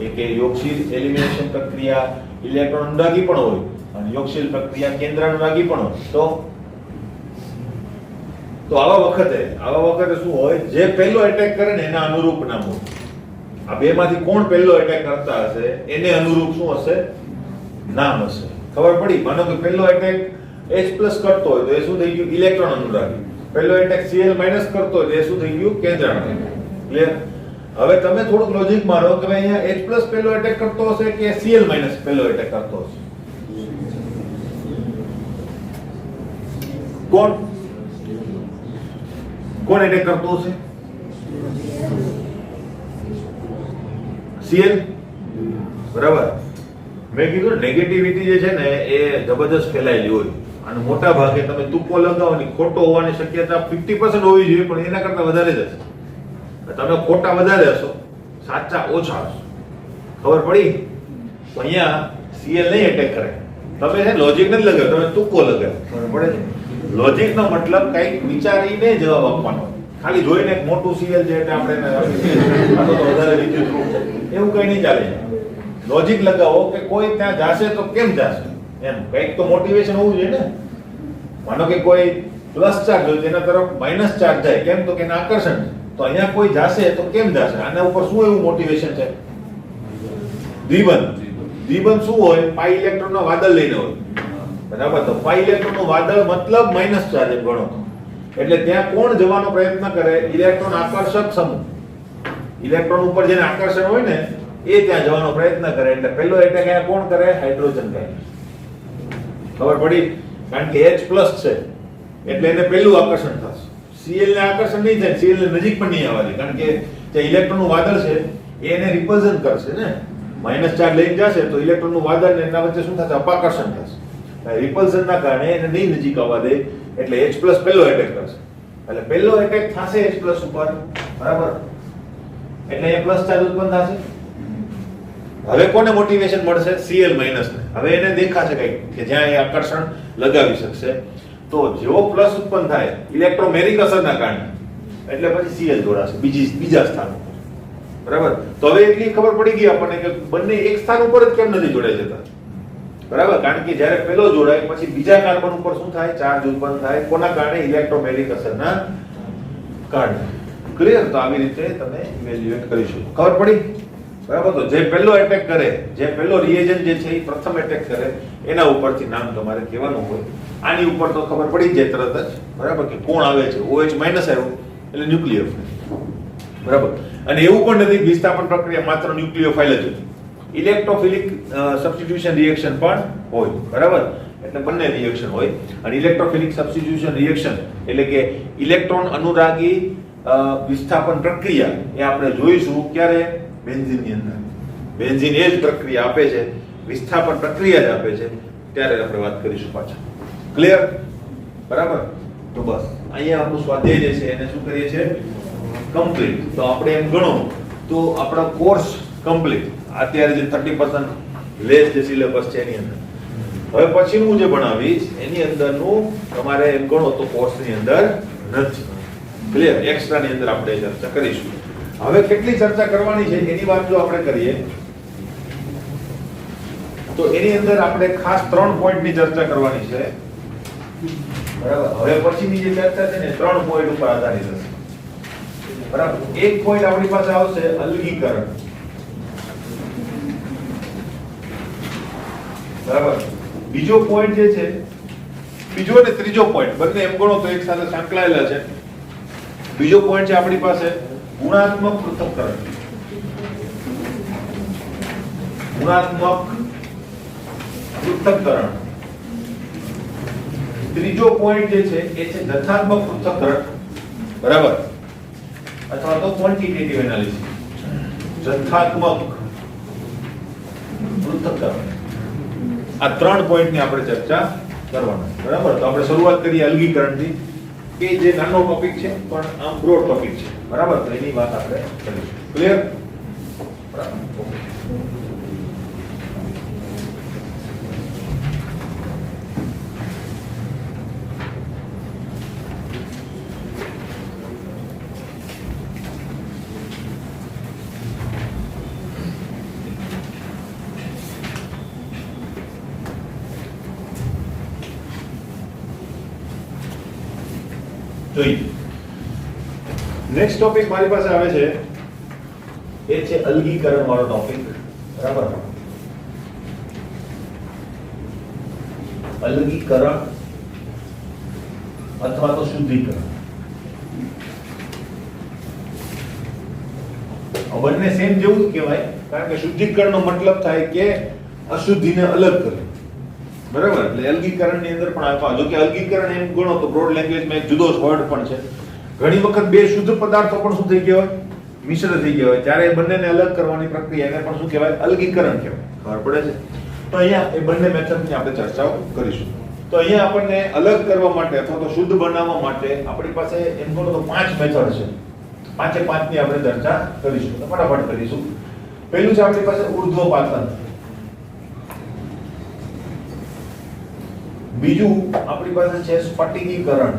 એક એ યોગશીલ એલિમિનેશન પ્રક્રિયા ઇલેક્ટ્રોન અનુરાગી પણ હોય અને યોગશીલ પ્રક્રિયા કેન્દ્ર અનુરાગી પણ હોય. તો આવા વખતે શું હોય? જે પહેલો એટેક કરે ને એના અનુરૂપ નામ હોય. આ બે માંથી કોણ પહેલો એટેક કરતા હશે એને અનુરૂપ શું હશે? નામ હશે. ખબર પડી? માનો કે પહેલો એટેક H+ કરતો હોય તો એ શું થઈ ગયું? ઇલેક્ટ્રોન અનુરાગી. પહેલો એટેક Cl- કરતો હોય તો એ શું થઈ ગયું? કેન્દ્ર અનુરાગી. ક્લિયર? હવે તમે થોડુંક લોજિક મારો કે ભાઈ અહીંયા H+ પહેલો એટેક કરતો હશે કે Cl- પહેલો એટેક કરતો હશે? કોણ એટેક કરતો હશે? Cl. બરાબર. મેં કીધું નેગેટિવિટી જે છે ને એ જબરદસ્ત ફેલાયેલી હોય અને મોટા ભાગે તમે તુક્કો લગાવવાની ખોટો હોવાની શક્યતા 50% હોવી જોઈએ, પણ એના કરતા વધારે જ હશે. તમે ખોટા વધારે હશો, સાચા ઓછા હશો. ખબર પડી? તો અહીંયા Cl નહીં એટેક કરે. તમે છે લોજિક નથી લગાવ્યો, તમે તુક્કો લગાવ્યો. ખબર પડે છે? લોજિક નો મતલબ કંઈક વિચારીને જવાબ આપવાનો. ખાલી જોઈને એક મોટું Cl છે એટલે આપણે આ તો વધારે વિદ્યુત રૂપ છે એવું કઈ નહીં ચાલે. લોજિક લગાવો કે કોઈ ત્યાં જાશે તો કેમ જાશે, એમ કંઈક તો મોટિવેશન હોવું જોઈએ ને. માનો કે કોઈ પ્લસ ચાર્જ હોય તેના તરફ માઇનસ ચાર્જ જાય, કેમ? તો કે એના આકર્ષણ છે. તો અહીંયા કોઈ જાશે તો કેમ જાશે? આના ઉપર શું એવું મોટિવેશન છે? દ્વિબંધ શું હોય? પાઈ ઇલેક્ટ્રોનનો વાદળ લઈને હોય. બરાબર, તો પાઈ ઇલેક્ટ્રોનનું વાદળ મતલબ માઇનસ ચાર્જ એમ ગણો. એટલે ત્યાં કોણ જવાનો પ્રયત્ન કરે? ઇલેક્ટ્રોન આકર્ષક સમૂહ. ઇલેક્ટ્રોન ઉપર જેને આકર્ષણ હોય ને એ ત્યાં જવાનો પ્રયત્ન કરે. એટલે પહેલો એટેક અહીંયા કોણ કરે? હાઇડ્રોજન કરે. ખબર પડી? કારણ કે H+ છે એટલે એને પહેલું આકર્ષણ થશે. Cl ને આકર્ષણ નહીં થાય, Cl ને નજીક પણ નહીં આવવાની, કારણ કે જે ઇલેક્ટ્રોનનું વાદળ છે એ એને રિપલ્ઝન કરશે ને. માઇનસ ચાર્જ લઈને જશે તો ઇલેક્ટ્રોનનું વાદળ ને એના વચ્ચે શું થશે? અપાકર્ષણ થશે. રિપલ્ઝનના કારણે એને નહીં નજીક આવવા દે એટલે H+ પહેલો એટેક કરશે. એટલે પહેલો એટેક થશે H+ ઉપર. બરાબર, એટલે અહીંયા પ્લસ ચાર્જ ઉત્પન્ન થશે. હવે કોને મોટિવેશન મળશે? Cl- ને. હવે એને દેખાશે કંઈક કે જ્યાં એ આકર્ષણ લગાવી શકશે. તો જેવો પ્લસ ઉત્પન્ન થાય ઇલેક્ટ્રોમેરિક અસરના કારણે એટલે પછી Cl જોડાશે બીજા સ્થાન ઉપર. બરાબર, તો હવે એટલી ખબર પડી ગઈ આપણને કે બંને એક સ્થાન ઉપર જ કેમ નથી જોડાઈ જતા. બરાબર, કારણ કે જ્યારે પેલો જોડાય પછી બીજા કાર્બન ઉપર શું થાય? ચાર્જ ઉત્પન્ન થાય. કોના કારણે? ઇલેક્ટ્રોમેરિક અસરના કારણે. ક્લિયર? તો આવી રીતે તમે ઇવેલ્યુએટ કરી શકો. ખબર પડી? બરાબર, તો જે પહેલો એટેક કરે, જે પહેલો રિએજન્ટ જે છે એ પ્રથમ એટેક કરે એના ઉપરથી નામ તમારે કહેવાનું હોય. આની ઉપર તો ખબર પડી જાય તરત જ. બરાબર, કે કોણ આવે છે? OH- આવ્યું એટલે ન્યુક્લિયોફાઇલ. બરાબર, અને એવું પણ નથી વિસ્થાપન પ્રક્રિયા માત્ર ન્યુક્લિયોફાઇલ જ હતી. ઇલેક્ટ્રોફિલિક સબસ્ટિટ્યુશન રિએક્શન પણ હોય. બરાબર, એટલે બંને રિએક્શન હોય. અને ઇલેક્ટ્રોફિલિક સબસ્ટિટ્યુશન રિએક્શન એટલે કે ઇલેક્ટ્રોન અનુરાગી વિસ્થાપન પ્રક્રિયા એ આપણે જોઈશું ક્યારે? બેન્ઝીનની અંદર. બેન્ઝીન એ જ પ્રક્રિયા આપે છે, વિસ્થાપન પ્રક્રિયા જ આપે છે, ત્યારે આપણે વાત કરીશું પાછા. ક્લિયર? બરાબર, તો બસ અહીંયા આપણું સ્વાધ્યાય જે છે એને શું કરીએ છીએ? કમ્પ્લીટ. તો આપણે એમ ગણો તો આપણો કોર્સ કમ્પ્લીટ. અત્યારે જે 30% લેસ જે સિલેબસ છે એની અંદર. હવે પછી હું જે ભણાવીશ એની અંદરનું તમારે એમ ગણો તો કોર્સની અંદર નથી. ક્લિયર? એક્સ્ટ્રા ની અંદર આપણે ચર્ચા કરીશું. હવે કેટલી ચર્ચા કરવાની છે એની વાત જો આપણે કરીએ તો એની અંદર આપણે ખાસ 3 પોઈન્ટની ચર્ચા કરવાની છે. બરાબર, હવે પછીની જે ચર્ચા છે ને 3 પોઈન્ટ ઉપર આધારિત હશે. બરાબર, એક પોઈન્ટ આપણી પાસે આવશે અલગીકરણ. બરાબર, બીજો પોઈન્ટ જે છે બીજો અને ત્રીજો પોઈન્ટ બંને એમ ગણો તો એક સાથે સંકળાયેલા છે. બીજો પોઈન્ટ છે આપણી પાસે ગુણાત્મક પૃથક્કરણ. ગુણાત્મક પૃથક્કરણ. ત્રીજો પોઈન્ટ જે છે એ છે જથ્થાત્મક પૃથક્કરણ, બરાબર, અથવા તો ક્વોન્ટિટેટિવ એનાલિસિસ. જથ્થાત્મક પૃથક્કરણ. આ ત્રણ પોઈન્ટની આપણે ચર્ચા કરવાના, બરાબર. તો આપણે શરૂઆત કરીએ અલગીકરણથી, કે જે નાનો ટોપિક છે પણ આમ બ્રોડ ટોપિક છે, બરાબર. તો એની વાત આપણે કરીશું. ક્લિયર? બરાબર. નેક્સ્ટ ટોપિક મારી પાસે આવે છે એ છે અલગીકરણ વાળો ટોપિક, બરાબર. અલગીકરણ અથવા તો શુદ્ધિકરણ. બંને સેમ જેવું જ કહેવાય, કારણ કે શુદ્ધિકરણનો મતલબ થાય કે અશુદ્ધિને અલગ કરવી, બરાબર. એટલે અલગીકરણની અંદર પણ આપવા, જો કે અલગીકરણ એમ ગણો તો બ્રોડ લેંગ્વેજમાં એક જુદો વર્ડ પણ છે. ઘણી વખત બે શુદ્ધ પદાર્થો પણ શું થઈ ગયા હોય, મિશ્ર થઈ ગયા હોય, ત્યારે બંનેને અલગ કરવાની પ્રક્રિયાને પણ શું કહેવાય, અલગીકરણ કહેવાય. ખબર પડે છે? તો અહીંયા એ બંને મેથડની આપણે ચર્ચાઓ કરીશું. તો અહીંયા આપણને અલગ કરવા માટે અથવા તો શુદ્ધ બનાવવા માટે આપણી પાસે એમ ગણો તો 5 મેથડ છે. પાંચે પાંચની આપણે ચર્ચા કરીશું. તો ફટાફટ કરીશું. પહેલું છે આપણી પાસે ઉર્ધ્વપાતન. બીજું આપણી પાસે છે સ્ફટિકીકરણ.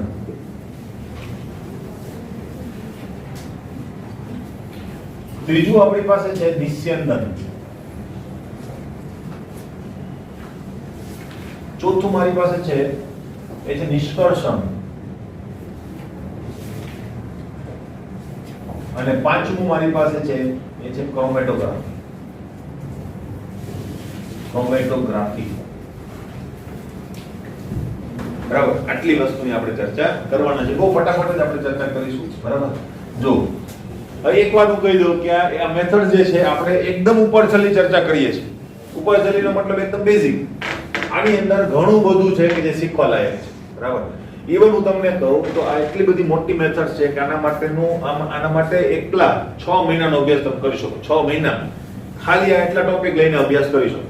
ત્રીજું આપણી પાસે છે નિસ્યંદન. ચોથું મારી પાસે છે એ છે નિષ્કર્ષણ. અને પાંચમું મારી પાસે છે એ છે ક્રોમેટોગ્રાફી. ક્રોમેટોગ્રાફી, બરાબર. આટલી વસ્તુની આપણે ચર્ચા કરવાના છે. બહુ ફટાફટ જ આપણે ચર્ચા કરીશું, બરાબર. જો એક વાત હું કહી દઉં કે આ મેથડ જે છે આપણે એકદમ ઉપરછલ્લી ચર્ચા કરીએ છીએ. ઉપરછલ્લીનો મતલબ એકદમ બેઝિક. આની અંદર ઘણું બધું છે કે જે શીખવા લાયક છે, બરાબર. ઇવન હું તમને કહું તો આ એટલી બધી મોટી મેથડ છે કે આના માટે એકલા 6 મહિનાનો અભ્યાસ તમે કરી શકો. 6 મહિના ખાલી આ એટલા ટોપિક લઈને અભ્યાસ કરી શકો,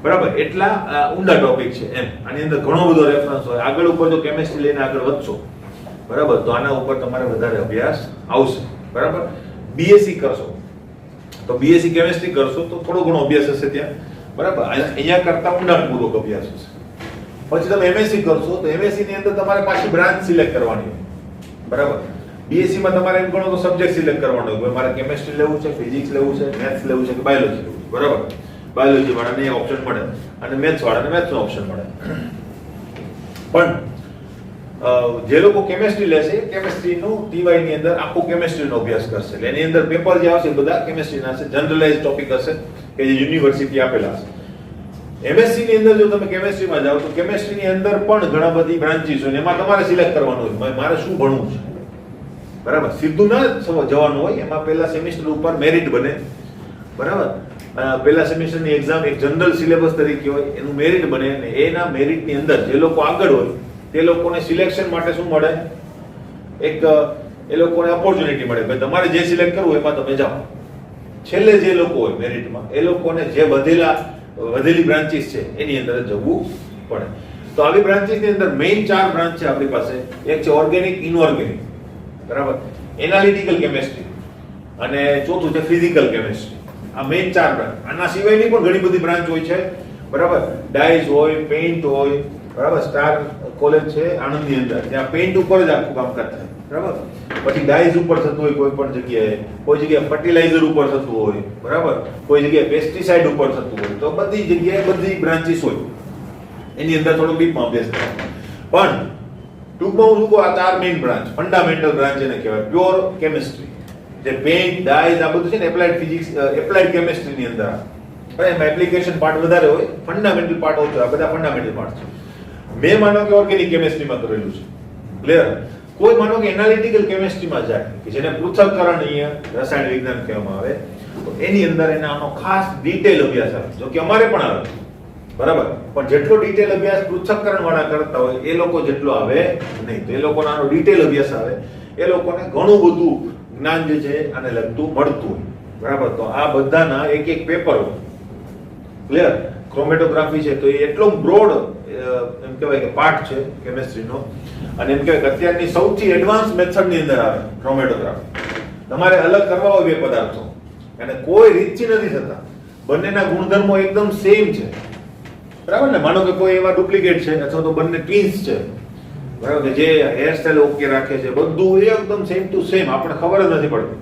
બરાબર. એટલા ઊંડા ટોપિક છે એમ. આની અંદર ઘણો બધો રેફરન્સ હોય. આગળ ઉપર જો કેમિસ્ટ્રી લઈને આગળ વધશો, બરાબર, તો આના ઉપર તમારે વધારે અભ્યાસ આવશે, બરાબર. બીએસસી કરશો તો બીએસસી કેમિસ્ટ્રી કરશો તો થોડો ઘણો અભ્યાસ હશે ત્યાં, બરાબર. અહીંયા કરતા ઊંડાણપૂર્વક અભ્યાસ હશે. પછી તમે એમએસસી કરશો તો એમએસસી ની અંદર તમારે પાછી બ્રાન્ચ સિલેક્ટ કરવાની હોય, બરાબર. બીએસસી માં તમારે એમ ગણો તો સબ્જેક્ટ સિલેક્ટ કરવાનો હોય. મારે કેમિસ્ટ્રી લેવું છે, ફિઝિક્સ લેવું છે, મેથ્સ લેવું છે કે બાયોલોજી લેવું છે, બરાબર. બાયોલોજી વાળાને ઓપ્શન મળે અને મેથ્સ વાળાને મેથ્સનો ઓપ્શન મળે. પણ જે લોકો કેમિસ્ટ્રી લેશે કેમિસ્ટ્રીનું ટીવાય ની અંદર આખું કેમિસ્ટ્રીનો અભ્યાસ કરશે. એટલે એની અંદર પેપર જે આવશે બધા કેમિસ્ટ્રીના હશે, જનરલાઇઝ ટોપિક હશે કે જે યુનિવર્સિટી આપેલા હશે. એમએસસી ની અંદર જો તમે કેમિસ્ટ્રીમાં જાઓ તો કેમિસ્ટ્રી ની અંદર પણ ઘણા બધી બ્રાન્ચીસ હોય. એમાં તમારે સિલેક્ટ કરવાનું હોય મારે શું ભણવું છે, બરાબર. સીધું ના જવાનું હોય. એમાં પહેલા સેમિસ્ટર ઉપર મેરિટ બને, બરાબર. પહેલા સેમિસ્ટરની એક્ઝામ એક જનરલ સિલેબસ તરીકે હોય, એનું મેરિટ બને અને એના મેરિટની અંદર જે લોકો આગળ હોય તે લોકોને સિલેક્શન માટે શું મળે, એક એ લોકોને ઓપોર્ચ્યુનિટી મળે. ભાઈ તમારે જે સિલેક્ટ કરવું એમાં તમે જાઓ. છેલ્લે જે લોકો હોય મેરિટમાં એ લોકોને જે વધેલી બ્રાન્ચીસ છે એની અંદર જવું પડે. તો આવી બ્રાન્ચીસની અંદર મેઇન 4 બ્રાન્ચ છે આપણી પાસે. એક છે ઓર્ગેનિક, ઇનઓર્ગેનિક, બરાબર. એનાલિટિકલ કેમિસ્ટ્રી અને ચોથું છે ફિઝિકલ કેમિસ્ટ્રી. આ મેઇન 4 બ્રાન્ચ. આના સિવાયની પણ ઘણી બધી બ્રાન્ચ હોય છે, બરાબર. ડાઇઝ હોય, પેઇન્ટ હોય, બરાબર. સ્ટાર કોલેજ છે આણંદની અંદર, ત્યાં પેઇન્ટ ઉપર જ આખું કામકાજ થાય, બરાબર. પછી ડાઇઝ ઉપર થતું હોય કોઈ પણ જગ્યાએ, કોઈ જગ્યાએ ફર્ટિલાઇઝર ઉપર થતું હોય, બરાબર. કોઈ જગ્યાએ પેસ્ટિસાઇડ ઉપર થતું હોય. તો બધી જગ્યાએ બધી બ્રાન્ચીસ હોય. એની અંદર થોડો ડીપમાં અભ્યાસ કરવાનો. પણ ટૂંકમાં હું શું કહું, આ 4 મેઇન બ્રાન્ચ, ફંડામેન્ટલ બ્રાન્ચ એને કહેવાય. પ્યોર કેમિસ્ટ્રી જે પેઇન્ટ, ડાઇઝ આ બધું છે ને, એપ્લાઇડ ફિઝિક્સ, એપ્લાઇડ કેમિસ્ટ્રીની અંદર એમાં એપ્લિકેશન પાર્ટ વધારે હોય, ફંડામેન્ટલ પાર્ટ ઓછો. આ બધા ફંડામેન્ટલ પાર્ટ છે. મેં માનો કે ઓર્ગેનિક કેમિસ્ટ્રીમાં કરેલું છે, ક્લિયર. કોઈ માનો કે એનાલિટિકલ કેમિસ્ટ્રીમાં જાય કે જેને પૃથ્થકરણીય રસાયણ વિજ્ઞાન કહેવામાં આવે, તો એની અંદર એને આનો ખાસ ડિટેલ અભ્યાસ આવે, જો કે અમારે પણ આવે, બરાબર, પણ જેટલો ડિટેલ અભ્યાસ પૃથ્થકરણ વાળા કરતા હોય એ લોકો જેટલો આવે નહીં. તો એ લોકોનો આનો ડિટેલ અભ્યાસ આવે, એ લોકોને ઘણું બધું જ્ઞાન જે છે આને લગતું મળતું હોય, બરાબર. તો આ બધાના એક એક પેપર, ક્લિયર. ક્રોમેટોગ્રાફી છે તો એ એટલો બ્રોડ એમ કહેવાય કે પાર્ટ છે કેમિસ્ટ્રીનો, અને એમ કહેવાય કે અત્યારની સૌથી એડવાન્સ મેથડની અંદર આવે ક્રોમેટોગ્રાફી. તમારે અલગ કરવા હોય બે પદાર્થો અને કોઈ રીતથી નથી થતા, બંનેના ગુણધર્મો એકદમ સેમ છે, બરાબર ને. માનો કે કોઈ એવા ડુપ્લિકેટ છે અથવા તો બંને ટ્વિન્સ છે, બરાબર, કે જે હેરસ્ટાઈલ ઓકે રાખે છે, બધું એકદમ સેમ ટુ સેમ, આપણે ખબર જ નથી પડતી,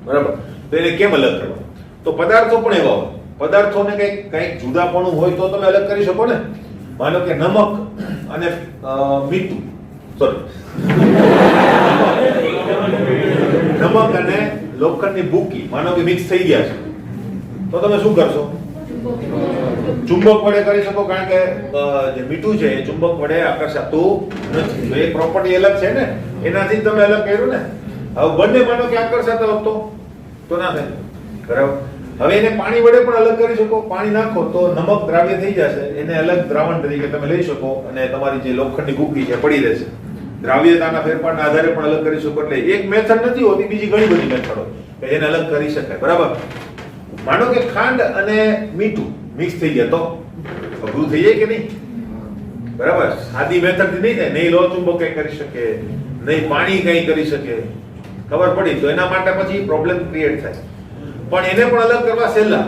બરાબર. તો એને કેમ અલગ કરવા? તો પદાર્થો પણ એવા હોય, પદાર્થોને કંઈક જુદાપણું હોય તો તમે અલગ કરી શકો ને. માનો કે નમક અને મીઠું, સોરી, નમક અને લોખંડની ભૂકી માનો કે મિક્સ થઈ ગયા છે, તો તમે શું કરશો? ચુંબક વડે કરી શકો, કારણ કે જે મીઠું છે એ ચુંબક વડે આકર્ષાતું નથી, તો એ પ્રોપર્ટી અલગ છે ને, એનાથી જ તમે અલગ કર્યું ને. હવે બંને માનો કે આકર્ષાતા હતો તો ના થાય, બરાબર. હવે એને પાણી વડે પણ અલગ કરી શકો, પાણી નાખો તો નમક દ્રાવ્ય થઈ જશે, એને અલગ દ્રાવણ તરીકે તમે લઈ શકો અને તમારી જે લોખંડની ભૂકી છે પડી રહેશે. દ્રાવ્યતાના ફેરફારના આધારે પણ અલગ કરી શકો. એટલે એક મેથડ નથી હોતી, બીજી ઘણી બધી મેથડો કે જેને અલગ કરી શકાય, બરાબર. માનો કે ખાંડ અને મીઠું મિક્સ થઈ ગયા તો અઘરું થઈ જાય કે નહીં, બરાબર. સાદી મેથડથી નહીં થાય, નહીં લોહ ચુંબક કઈ કરી શકે, નહીં પાણી કઈ કરી શકે, ખબર પડી તો એના માટે પછી પ્રોબ્લેમ ક્રિએટ થાય. પણ એને પણ અલગ કરવા સહેલા,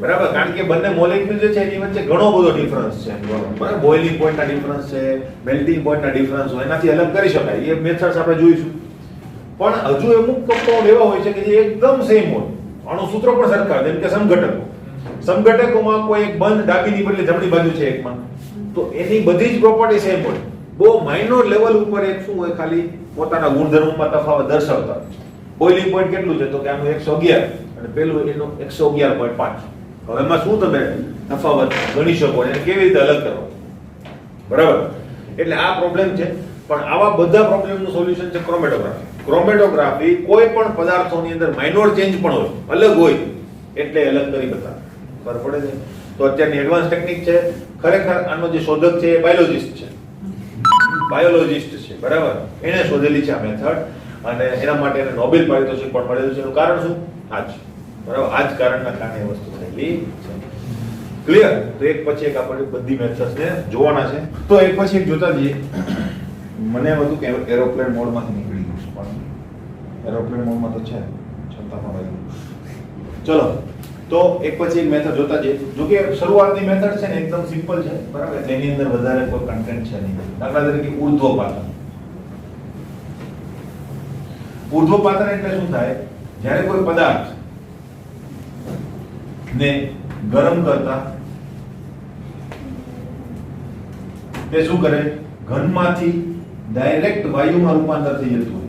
બરાબર, કારણ કે બંને મોલેક્યુલ જે છે એની વચ્ચે ઘણો બધો ડિફરન્સ છે, બરાબર. બોઇલિંગ પોઈન્ટના ડિફરન્સ છે, મેલ્ટિંગ પોઈન્ટના ડિફરન્સ હોય, એનાથી અલગ કરી શકાય. એ મેથડ્સ આપણે જોઈશું. પણ હજુ અમુક કમ્પાઉન્ડ એવા હોય છે કે જે એકદમ સેમ હોય, અણુસૂત્રો પણ સરખા, જેમ કે સમઘટકો. સમઘટકોમાં કોઈ એક બંધ ડાબીની બદલે જમણી બાજુ છે એકમાં, તો એની બધી જ પ્રોપર્ટી સેમ હોય. બહુ માઇનોર લેવલ ઉપર એક શું હોય, ખાલી પોતાના ગુણધર્મોમાં તફાવત દર્શાવતા. બોઇલિંગ પોઈન્ટ કેટલું છે તો કે આનું 111 અને પેલું એનું 111.5. હવે એમાં શું તમે તફાવત ગણી શકો અને કેવી રીતે અલગ કરો, બરાબર. એટલે આ પ્રોબ્લેમ છે. પણ આવા બધા પ્રોબ્લેમનું સોલ્યુશન છે ક્રોમેટોગ્રાફી. ક્રોમેટોગ્રાફી કોઈ પણ પદાર્થોની અંદર માઇનોર ચેન્જ પણ હોય, અલગ હોય એટલે અલગ કરી બતાવે, બરાબર પડે છે. તો અત્યારની એડવાન્સ ટેકનિક છે. ખરેખર આનો જે શોધક છે એ બાયોલોજિસ્ટ છે, બરાબર. એને શોધેલી છે આ મેથડ, અને એના માટે એને નોબેલ પારિતોષિક પણ મળેલું છે. એનું કારણ શું? આ જ, બરાબર. આ જ કારણના કારણે એ વસ્તુ થયેલી છે, ક્લિયર. તો એક પછી એક આપણે બધી મેથડ્સ ને જોવાના છે. તો એક પછી એક જોતા જઈએ. મને એમ હતું કે એરોપ્લેન મોડમાંથી નીકળી ગયું, પણ એરોપ્લેન મોડમાં તો છે, છતાં પણ આવ્યું. ચલો, તો એક પછી એક મેથડ જોતા જઈએ. જો કે શરૂઆતની મેથડ છે ને એકદમ સિમ્પલ છે, બરાબર. તેની અંદર વધારે કોઈ કન્ટેન્ટ છે નહીં. દાખલા તરીકે ઉર્ધ્વપાતન. ઉર્ધ્વપાતન એટલે શું થાય? જ્યારે કોઈ પદાર્થ ને ગરમ કરતા તે શું કરે? ઘનમાંથી ડાયરેક્ટ વાયુમાં રૂપાંતર થઈ જતું હોય,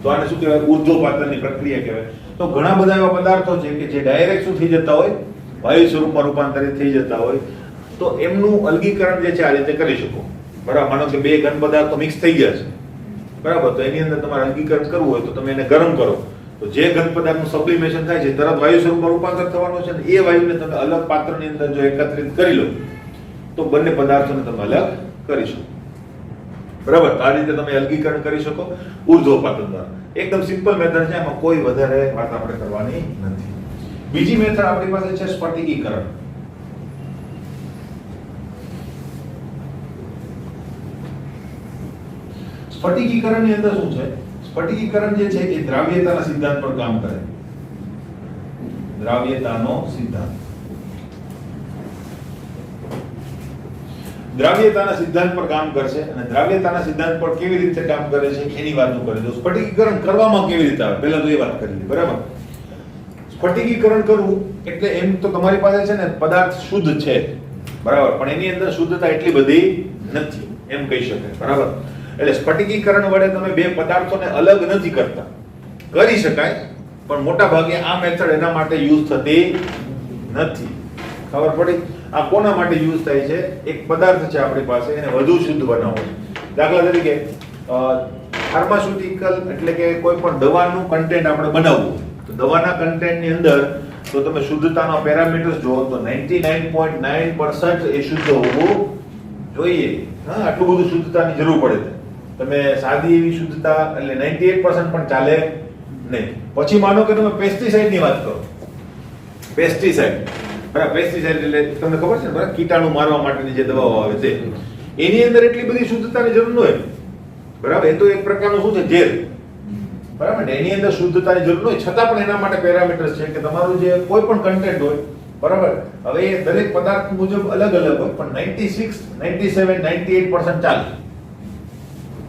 તો આને શું કહેવાય? ઉર્ધ્વપાતનની પ્રક્રિયા કહેવાય. તો ઘણા બધા એવા પદાર્થો છે કે જે ડાયરેક્ટ શું થઈ જતા હોય? વાયુ સ્વરૂપમાં રૂપાંતરિત થઈ જતા હોય. તો એમનું અલગીકરણ જે છે આ રીતે કરી શકો, બરાબર. માનો કે બે ઘન પદાર્થો મિક્સ થઈ ગયા છે, બરાબર. તો એની અંદર તમારે અલગીકરણ કરવું હોય તો તમે એને ગરમ કરો, તો જે ઘન પદાર્થનું સબ્લિમેશન થાય છે તરત વાયુ સ્વરૂપમાં રૂપાંતર થવાનું છે, અને એ વાયુને તમે અલગ પાત્રની અંદર જો એકત્રિત કરી લો તો બંને પદાર્થોને તમે અલગ કરી શકો, બરાબર. આ રીતે તમે અલગીકરણ કરી શકો ઉર્ધ્વપાતન દ્વારા. એકદમ સિમ્પલ મેથડ છે, એમાં કોઈ વધારે વાત આપણે કરવાની નથી. બીજી મેથડ આપણી પાસે છે સ્ફટિકીકરણ. સ્ફટિકીકરણની અંદર શું છે? સ્ફટિકીકરણ જે છે એ દ્રાવ્યતાના સિદ્ધાંત પર કામ કરે. દ્રાવ્યતાનો સિદ્ધાંત. દ્રાવ્યતાના સિદ્ધાંત પર કામ કરશે, અને દ્રાવ્યતાના સિદ્ધાંત પર કેવી રીતે કામ કરે છે એની વાતો કરે. તો સ્ફટિકીકરણ કરવામાં કેવી રીતે આવે પહેલા તો એ વાત કરી, બરાબર. સ્ફટિકીકરણ કરવું એટલે એમ તો તમારી પાસે છે ને પદાર્થ શુદ્ધ છે, બરાબર, પણ એની અંદર શુદ્ધતા એટલી બધી નથી એમ કહી શકાય, બરાબર. એટલે સ્ફટિકીકરણ વડે તમે બે પદાર્થોને અલગ નથી કરતા. કરી શકાય, પણ મોટા ભાગે આ મેથડ એના માટે યુઝ થતી નથી, ખબર પડી. આ કોના માટે યુઝ થાય છે? એક પદાર્થ છે આપણી પાસે, એને વધુ શુદ્ધ બનાવવો છે. દાખલા તરીકે ફાર્માસ્યુટિકલ એટલે કે કોઈ પણ દવાનું કન્ટેન્ટ આપણે બનાવવું, તો દવાના કન્ટેન્ટની અંદર તો તમે શુદ્ધતાના પેરામીટર્સ જુઓ તો 99.9% એ શુદ્ધ હોવું જોઈએ. હા, આટલું બધું શુદ્ધતાની જરૂર પડે છે. તમે સાદી એવી શુદ્ધતા એટલે 98% પણ ચાલે નહીં. પછી માનો કે તમે પેસ્ટિસાઇડની વાત કરો, પેસ્ટિસાઇડ, બરાબર, પેસ્ટિસાઇડ એટલે તમને ખબર છે ને, બરાબર, કીટાણુ મારવા માટેની જે દવાઓ આવે છે, એની અંદર એટલી બધી શુદ્ધતાની જરૂર ન હોય, બરાબર. એ તો એક પ્રકારનું શું છે, ઝેર, બરાબર ને, એની અંદર શુદ્ધતાની જરૂર હોય, છતાં પણ એના માટે પેરામીટર્સ છે કે તમારું જે કોઈ પણ કન્ટેન્ટ હોય, બરાબર, હવે એ દરેક પદાર્થ મુજબ અલગ અલગ હોય, પણ 96, 97, 98% ચાલે,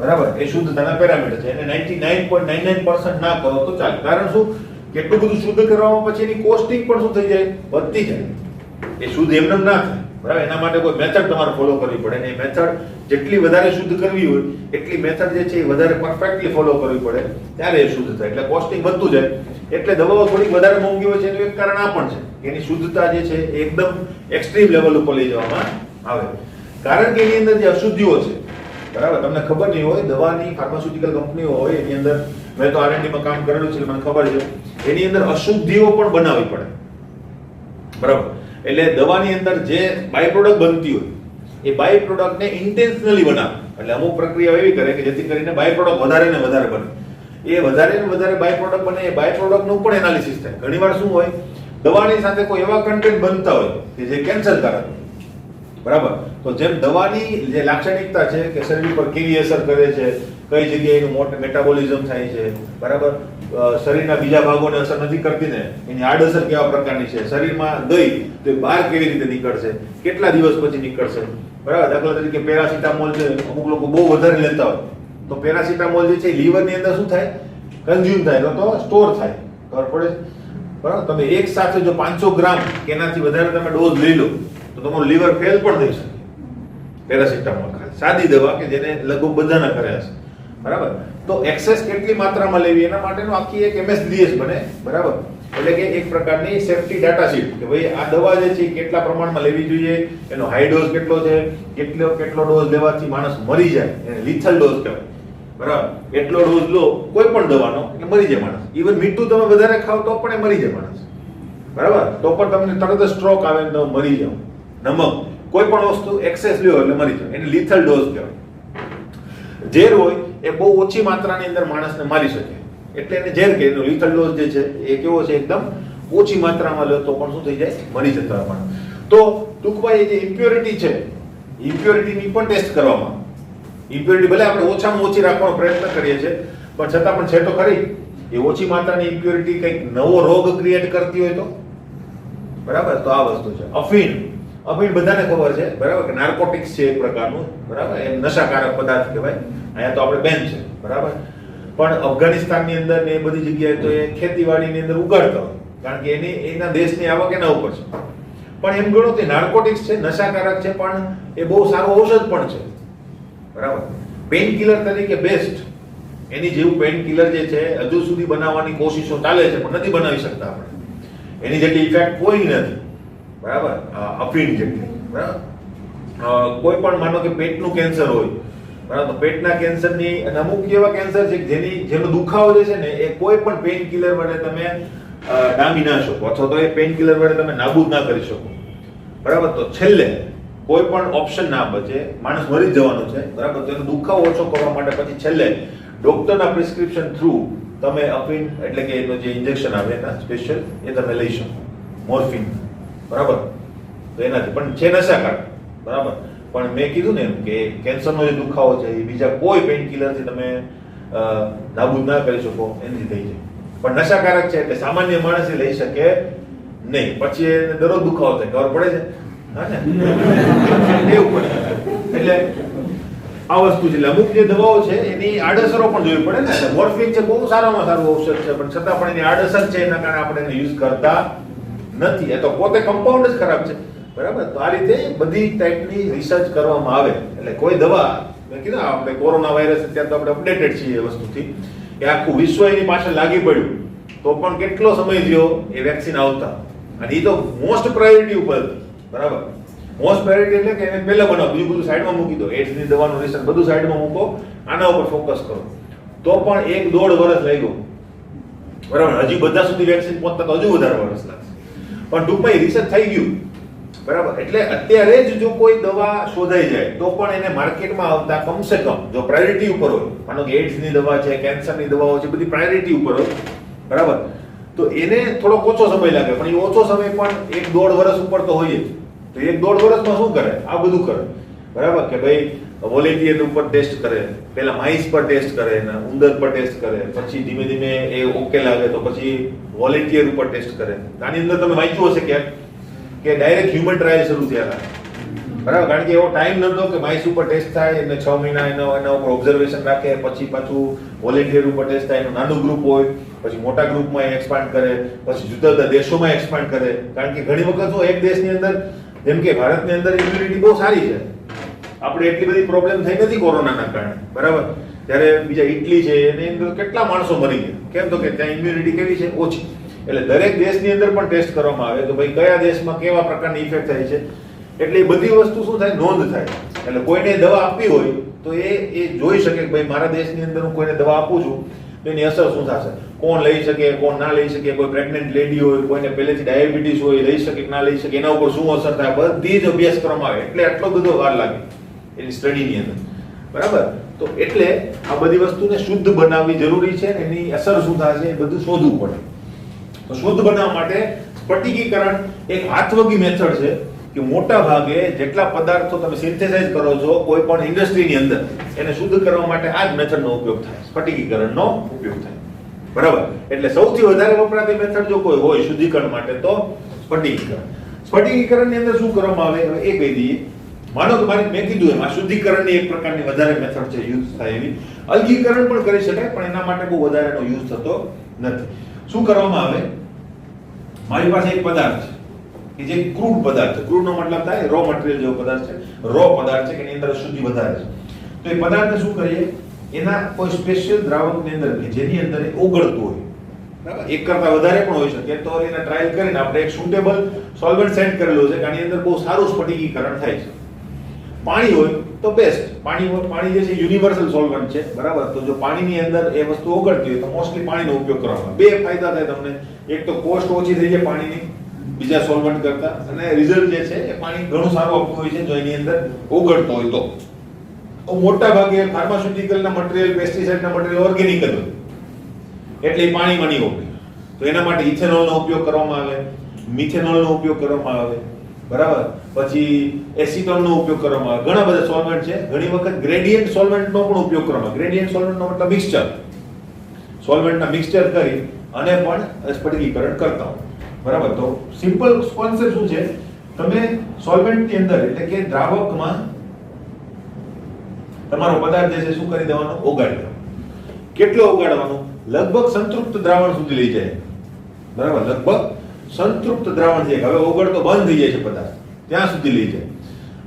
બરાબર. એ શુદ્ધતાના પેરામીટર છે. એને 99.99% ના કરો તો ચાલે. કારણ શું? કેટલું બધું શુદ્ધ કરવામાં પછી એની કોસ્ટિંગ પણ શું થઈ જાય? વધતી જાય. એ શુદ્ધ એમને ના થાય, બરાબર. એના માટે કોઈ મેથડ તમારે ફોલો કરવી પડે, અને એ મેથડ જેટલી વધારે શુદ્ધ કરવી હોય એટલી મેથડ જે છે એ વધારે પરફેક્ટલી ફોલો કરવી પડે, ત્યારે એ શુદ્ધ થાય. એટલે કોસ્ટિંગ વધતું જાય. એટલે દવાઓ થોડીક વધારે મોંઘી હોય છે એનું એક કારણ આ પણ છે કે એની શુદ્ધતા જે છે એ એકદમ એક્સ્ટ્રીમ લેવલ ઉપર લઈ જવામાં આવે. કારણ કે એની અંદર જે અશુદ્ધિઓ છે, બરાબર, તમને ખબર નહીં હોય, દવાની ફાર્માસ્યુટિકલ કંપનીઓ હોય એની અંદર, મેં તો R&D માં કામ કરેલું છે, મને ખબર છે, એની અંદર અશુદ્ધિઓ પણ બનાવવી પડે, બરાબર. એટલે દવાની અંદર જે બાય પ્રોડક્ટ બનતી હોય એ બાય પ્રોડક્ટને ઇન્ટેન્શનલી બનાવે. એટલે અમુક પ્રક્રિયા એવી કરે કે જેથી કરીને બાય પ્રોડક્ટ વધારે ને વધારે બને. એ વધારે ને વધારે બાય પ્રોડક્ટ બને, એ બાય પ્રોડક્ટનું પણ એનાલિસિસ થાય. ઘણીવાર શું હોય, દવાની સાથે કોઈ એવા કન્ટેન્ટ બનતા હોય કે જે કેન્સરકારક હોય, બરાબર. તો જેમ દવાની જે લાક્ષણિકતા છે કે શરીર પર કેવી અસર કરે છે, કઈ જગ્યાએ એનું મેટાબોલિઝમ થાય છે, બરાબર, શરીરના બીજા ભાગોને અસર નથી કરતી ને, એની આડઅસર કેવા પ્રકારની છે, શરીરમાં ગઈ તો એ બહાર કેવી રીતે નીકળશે, કેટલા દિવસ પછી નીકળશે, બરાબર. દાખલા તરીકે પેરાસિટામોલ છે, અમુક લોકો બહુ વધારે લેતા હોય તો પેરાસિટામોલ જે છે લીવરની અંદર શું થાય? કન્ઝ્યુમ થાય, તો સ્ટોર થાય, ખબર પડે, બરાબર. તમે એક સાથે જો 500 ગ્રામ કે એનાથી વધારે તમે ડોઝ લઈ લો તો તમારું લીવર ફેલ પણ થઈ શકે. પેરાસિટામોલ સાદી દવા કે જેને લગભગ બધાના કર્યા છે, બરાબર. તો એક્સેસ કેટલી માત્રામાં લેવી એના માટેનું આખી એક MSDS બને, બરાબર. એટલે કે એક પ્રકારની સેફ્ટી ડેટા શીટ કે ભાઈ આ દવા જે છે કેટલા પ્રમાણમાં લેવી જોઈએ, એનો હાઈ ડોઝ કેટલો છે, કેટલો ડોઝ લેવાથી માણસ મરી જાય, એને લિથલ ડોઝ કહેવાય, બરાબર. એટલો ડોઝ લો કોઈ પણ દવાનો એટલે મરી જાય માણસ. ઇવન મીઠું તમે વધારે ખાવ તો પણ એ મરી જાય માણસ, બરાબર. તો પણ તમને તરત જ સ્ટ્રોક આવે ને તમે મરી જાવ. નમક, કોઈ પણ વસ્તુ એક્સેસ લ્યો એટલે મરી જાય, એને લિથલ ડોઝ કહેવાય. ઝેર હોય એ બહુ ઓછી માત્રાની અંદર માણસને મારી શકે, એટલે એને ઝેર કહે. એનો લિથલ ડોઝ જે છે એ કેવો છે? એકદમ ઓછી માત્રામાં લો તો પણ શું થઈ જાય? મરી જતા માણસ. તો ટૂંકમાં એ જે ઇમ્પ્યોરિટી છે, ઇમ્પ્યોરિટીની પણ ટેસ્ટ કરવામાં. ઇમ્પ્યોરિટી ભલે આપણે ઓછામાં ઓછી રાખવાનો પ્રયત્ન કરીએ છીએ, પણ છતાં પણ છે તો ખરી. એ ઓછી માત્રાની ઇમ્પ્યોરિટી કંઈક નવો રોગ ક્રિએટ કરતી હોય તો, બરાબર. તો આ વસ્તુ છે અફીણ. અફીણ બધાને ખબર છે, બરાબર, કે નાર્કોટિક્સ છે એક પ્રકારનું, બરાબર. એ નશાકારક પદાર્થ કહેવાય. અહીંયા તો આપણે બેન છે, બરાબર. પણ અફઘાનિસ્તાનની અંદર ને એ બધી જગ્યાએ તો એ ખેતીવાડીની અંદર ઉગાડતા હોય, કારણ કે એના દેશની આવક એના ઉપર છે. પણ એમ ગણો તે નાર્કોટિક્સ છે, નશાકારક છે, પણ એ બહુ સારો ઔષધ પણ છે, બરાબર. પેઇન કિલર તરીકે બેસ્ટ. એની જેવું પેઇન કિલર જે છે હજુ સુધી બનાવવાની કોશિશો ચાલે છે, પણ નથી બનાવી શકતા આપણે. એની જેટલી ઇફેક્ટ કોઈ નથી, બરાબર, અફીણ જેટલી, બરાબર. કોઈ પણ માનો કે પેટનું કેન્સર હોય, બરાબર, પેટના કેન્સરની અને અમુક એવા કેન્સર છે જેનો દુખાવો જે છે ને એ કોઈ પણ પેઇન કિલર વડે તમે ડામી ના શકો, અથવા તો એ પેઇન કિલર વડે તમે નાબૂદ ના કરી શકો, બરાબર. તો છેલ્લે કોઈ પણ ઓપ્શન ના બચે, માણસ મરી જવાનો છે, બરાબર. તો એનો દુખાવો ઓછો કરવા માટે પછી છેલ્લે ડોક્ટરના પ્રિસ્ક્રિપ્શન થ્રુ તમે અફીણ એટલે કે એનો જે ઇન્જેક્શન આવે એના સ્પેશિયલ એ તમે લઈ શકો, મોર્ફિન, બરાબર. તો એનાથી પણ છે નશાકારક, બરાબર. પણ મેં કીધું ને એમ કે કેન્સરનો જે દુખાવો છે એ બીજા કોઈ પેઇન કિલરથી તમે નાબૂદ ના કરી શકો, એનાથી થઈ જાય. પણ નશાકારક છે એટલે સામાન્ય માણસ લઈ શકે નહીં. પછી એને દરરોજ દુખાવો થાય, ખબર પડે છે, હા ને, એવું પડે. એટલે આ વસ્તુ છે. એટલે અમુક જે દવાઓ છે એની આડઅસરો પણ જોવી પડે ને. મોર્ફિન છે બહુ સારામાં સારું ઔષધ છે, પણ છતાં પણ એની આડઅસર છે એના કારણે આપણે એને યુઝ કરતા નથી. એ તો પોતે કમ્પાઉન્ડ જ ખરાબ છે, બરાબર. તો આ રીતે બધી ટાઈપની રિસર્ચ કરવામાં આવે. એટલે કોઈ દવા, મેં કીધું આપણે કોરોના વાયરસ અત્યારે તો આપણે અપડેટેડ છીએ એ વસ્તુથી, કે આખું વિશ્વ એની પાછળ લાગી પડ્યું, તો પણ કેટલો સમય થયો એ વેક્સિન આવતા, અને એ તો મોસ્ટ પ્રાયોરિટી ઉપર, બરાબર. મોસ્ટ પ્રાયોરિટી એટલે કે એને પહેલા બનાવો, બીજું બધું સાઈડમાં મૂકી દો. એડ્સની દવાનું રિસર્ચ બધું સાઈડમાં મૂકો, આના ઉપર ફોકસ કરો. તો પણ 1-1.5 વર્ષ લાગ્યો, બરાબર. હજી બધા સુધી વેક્સિન પહોંચતા તો હજુ વધારે વર્ષ લાગશે, પણ ટૂંકમાં રિસર્ચ થઈ ગયું, બરાબર. એટલે અત્યારે જ જો કોઈ દવા શોધાઈ જાય તો પણ એને માર્કેટમાં આવતા કમસે કમ જો પ્રાયોરિટી ઉપર હોય, માનો કે એડ્સની દવા છે, કેન્સરની દવાઓ છે, બધી પ્રાયોરિટી ઉપર હોય, બરાબર, તો એને થોડોક ઓછો સમય લાગે. પણ એ ઓછો સમય પણ 1-1.5 વર્ષ ઉપર તો હોય જ. તો 1-1.5 વર્ષમાં શું કરે? આ બધું કરે, બરાબર. કે ભાઈ વોલેન્ટિયર ઉપર ટેસ્ટ કરે, પહેલા માઇસ પર ટેસ્ટ કરે, ઉંદર પર ટેસ્ટ કરે, પછી ધીમે ધીમે એ ઓકે લાગે તો પછી વોલેન્ટિયર ઉપર ટેસ્ટ કરે. આની અંદર તમે વાંચ્યું હશે ક્યાંક કે ડાયરેક્ટ હ્યુમન ટ્રાયલ શરૂ થયા હતા, બરાબર. કારણ કે એવો ટાઈમ નહોતો કે માઇસ ઉપર ટેસ્ટ થાય અને 6 મહિના એના ઉપર ઓબ્ઝર્વેશન રાખે, પછી પાછું વોલેન્ટિયર ઉપર ટેસ્ટ થાય, એનું નાનું ગ્રુપ હોય, પછી મોટા ગ્રુપમાં એક્સપાન્ડ કરે, પછી જુદા જુદા દેશોમાં એક્સપાન્ડ કરે. કારણ કે ઘણી વખત શું એક દેશની અંદર, જેમ કે ભારતની અંદર ઇમ્યુનિટી બહુ સારી છે, આપણે એટલી બધી પ્રોબ્લેમ થઈ નથી કોરોનાના કારણે, બરાબર. ત્યારે બીજા ઇટલી છે એની અંદર કેટલા માણસો મરી ગયા, કેમ? તો કે ત્યાં ઇમ્યુનિટી કેવી છે? ઓછી. એટલે દરેક દેશની અંદર પણ ટેસ્ટ કરવામાં આવે કે ભાઈ કયા દેશમાં કેવા પ્રકારની ઇફેક્ટ થાય છે. એટલે એ બધી વસ્તુ શું થાય? નોંધ થાય. એટલે કોઈને દવા આપવી હોય તો એ જોઈ શકે કે ભાઈ મારા દેશની અંદર હું કોઈને દવા આપું છું તો એની અસર શું થશે, કોણ લઈ શકે, કોણ ના લઈ શકે, કોઈ પ્રેગ્નન્ટ લેડી હોય, કોઈને પહેલેથી ડાયાબિટીસ હોય, લઈ શકે કે ના લઈ શકે, એના ઉપર શું અસર થાય, બધી જ અભ્યાસ કરવામાં આવે. એટલે આટલો બધો વાર લાગે એની સ્ટડીની અંદર, બરાબર. તો એટલે આ બધી વસ્તુને શુદ્ધ બનાવવી જરૂરી છે, એની અસર શું થશે એ બધું શોધવું પડે. તો શુદ્ધ બનાવવા માટે સ્ફટિકીકરણ એક હાથવગી મેથડ છે કે મોટા ભાગે જેટલા પદાર્થો તમે સિન્થેસાઇઝ કરો છો કોઈ પણ ઇન્ડસ્ટ્રીની અંદર, એને શુદ્ધ કરવા માટે આ જ મેથડનો ઉપયોગ થાય, સ્ફટિકીકરણનો ઉપયોગ થાય, બરાબર. એટલે સૌથી વધારે વપરાતી મેથડ જો કોઈ હોય શુદ્ધિકરણ માટે તો સ્ફટિકીકરણ. સ્ફટિકીકરણની અંદર શું કરવામાં આવે હવે એ કહી દઈએ. માનો કે મેં કીધું એમ આ શુદ્ધિકરણની એક પ્રકારની વધારે મેથડ છે યુઝ થાય એવી. અલગીકરણ પણ કરી શકાય પણ એના માટે બહુ વધારેનો યુઝ થતો નથી. શું કરવામાં આવે? મારી પાસે એક પદાર્થ છે કે જે ક્રૂડ પદાર્થ છે. ક્રૂડ નો મતલબ થાય રો મટીરીયલ જેવો પદાર્થ છે, રો પદાર્થ છે કે એની અંદર શુદ્ધિ વધારે છે. તો એ પદાર્થને શું કરીએ? એના કોઈ સ્પેશિયલ દ્રાવકની અંદર કે જેની અંદર એ ઓગળતું હોય, બરાબર, એક કરતા વધારે પણ હોઈ શકે, તો એના ટ્રાયલ કરીને આપણે એક સુટેબલ સોલ્વન્ટ સેટ કરેલો છે કે આની અંદર બહુ સારું સ્ફટિકીકરણ થાય છે. પાણી હોય તો બેસ્ટ. પાણી જે છે યુનિવર્સલ સોલ્વન્ટ છે, બરાબર. તો જો પાણીની અંદર એ વસ્તુ ઓગળતી હોય તો મોસ્ટલી પાણીનો ઉપયોગ કરવામાં. બે ફાયદા થાય તમને. એક તો કોસ્ટ ઓછી થઈ જાય પાણીની બીજા સોલ્વન્ટ કરતા, અને રિઝલ્ટ જે છે એ પાણી ઘણું સારું આપતું હોય છે જો એની અંદર ઓગળતો હોય તો. મોટા ભાગે ફાર્માસ્યુટિકલના મટીરીયલ, પેસ્ટિસાઇડના મટીરીયલ ઓર્ગેનિક જ હોય એટલે એ પાણીમાં નહીં ઓગળે. તો એના માટે ઇથેનોલનો ઉપયોગ કરવામાં આવે, મિથેનોલનો ઉપયોગ કરવામાં આવે, બરાબર. પછી એસિટોનનો ઉપયોગ કરવામાં આવે. ઘણા બધા સોલ્વન્ટ છે. ઘણી વખત ગ્રેડિયન્ટ સોલ્વન્ટનો પણ ઉપયોગ કરવામાં આવે. ગ્રેડિયન્ટ સોલ્વન્ટનો મતલબ મિક્સચર, સોલ્વન્ટના મિક્સચર કરી અને પણ સ્ફટિકીકરણ કરતા હોય, બરાબર. તો સિમ્પલ કોન્સેપ્ટ શું છે? તમે સોલ્વન્ટની અંદર એટલે કે દ્રાવકમાં તમારો પદાર્થ જે છે શું કરી દેવાનો? ઓગાળી દેવાનો. કેટલો ઓગાળવાનો? લગભગ સંતૃપ્ત દ્રાવણ સુધી લઈ જાય, બરાબર. લગભગ સંતૃપ્ત દ્રાવણ છે, હવે ઓગળતો બંધ થઈ જાય છે પદાર્થ, ત્યાં સુધી લઈ જાય.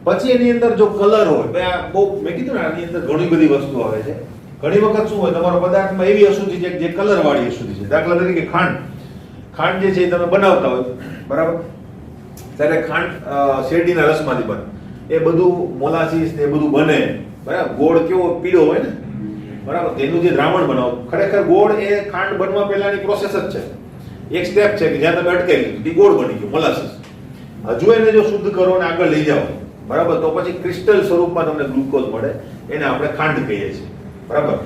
પછી એની અંદર જો કલર હોય, આ બહુ મેં કીધું ને આની અંદર ઘણી બધી વસ્તુ આવે છે. ઘણી વખત શું હોય તમારો પદાર્થમાં એવી અશુદ્ધિ છે જે કલર વાળી અશુદ્ધિ છે. દાખલા તરીકે ખાંડ જે છે તમે બનાવતા હોય, બરાબર, ત્યારે ખાંડ શેરડીના રસમાંથી બને, એ બધું મોલાસીસ ને એ બધું બને, બરાબર. ગોળ કેવો પીળો હોય ને, બરાબર. તેનું જે દ્રાવણ બનાવો, ખરેખર ગોળ એ ખાંડ બનવા પહેલાની પ્રોસેસ જ છે. એક સ્ટેપ છે કે જ્યાં તમે અટકાવી લીધું, ગોળ બની ગયો મોલાસીસ. હજુ એને જો શુદ્ધ કરો અને આગળ લઈ જાઓ, બરાબર, તો પછી ક્રિસ્ટલ સ્વરૂપમાં તમને ગ્લુકોઝ મળે, એને આપણે ખાંડ કહીએ છીએ, બરાબર.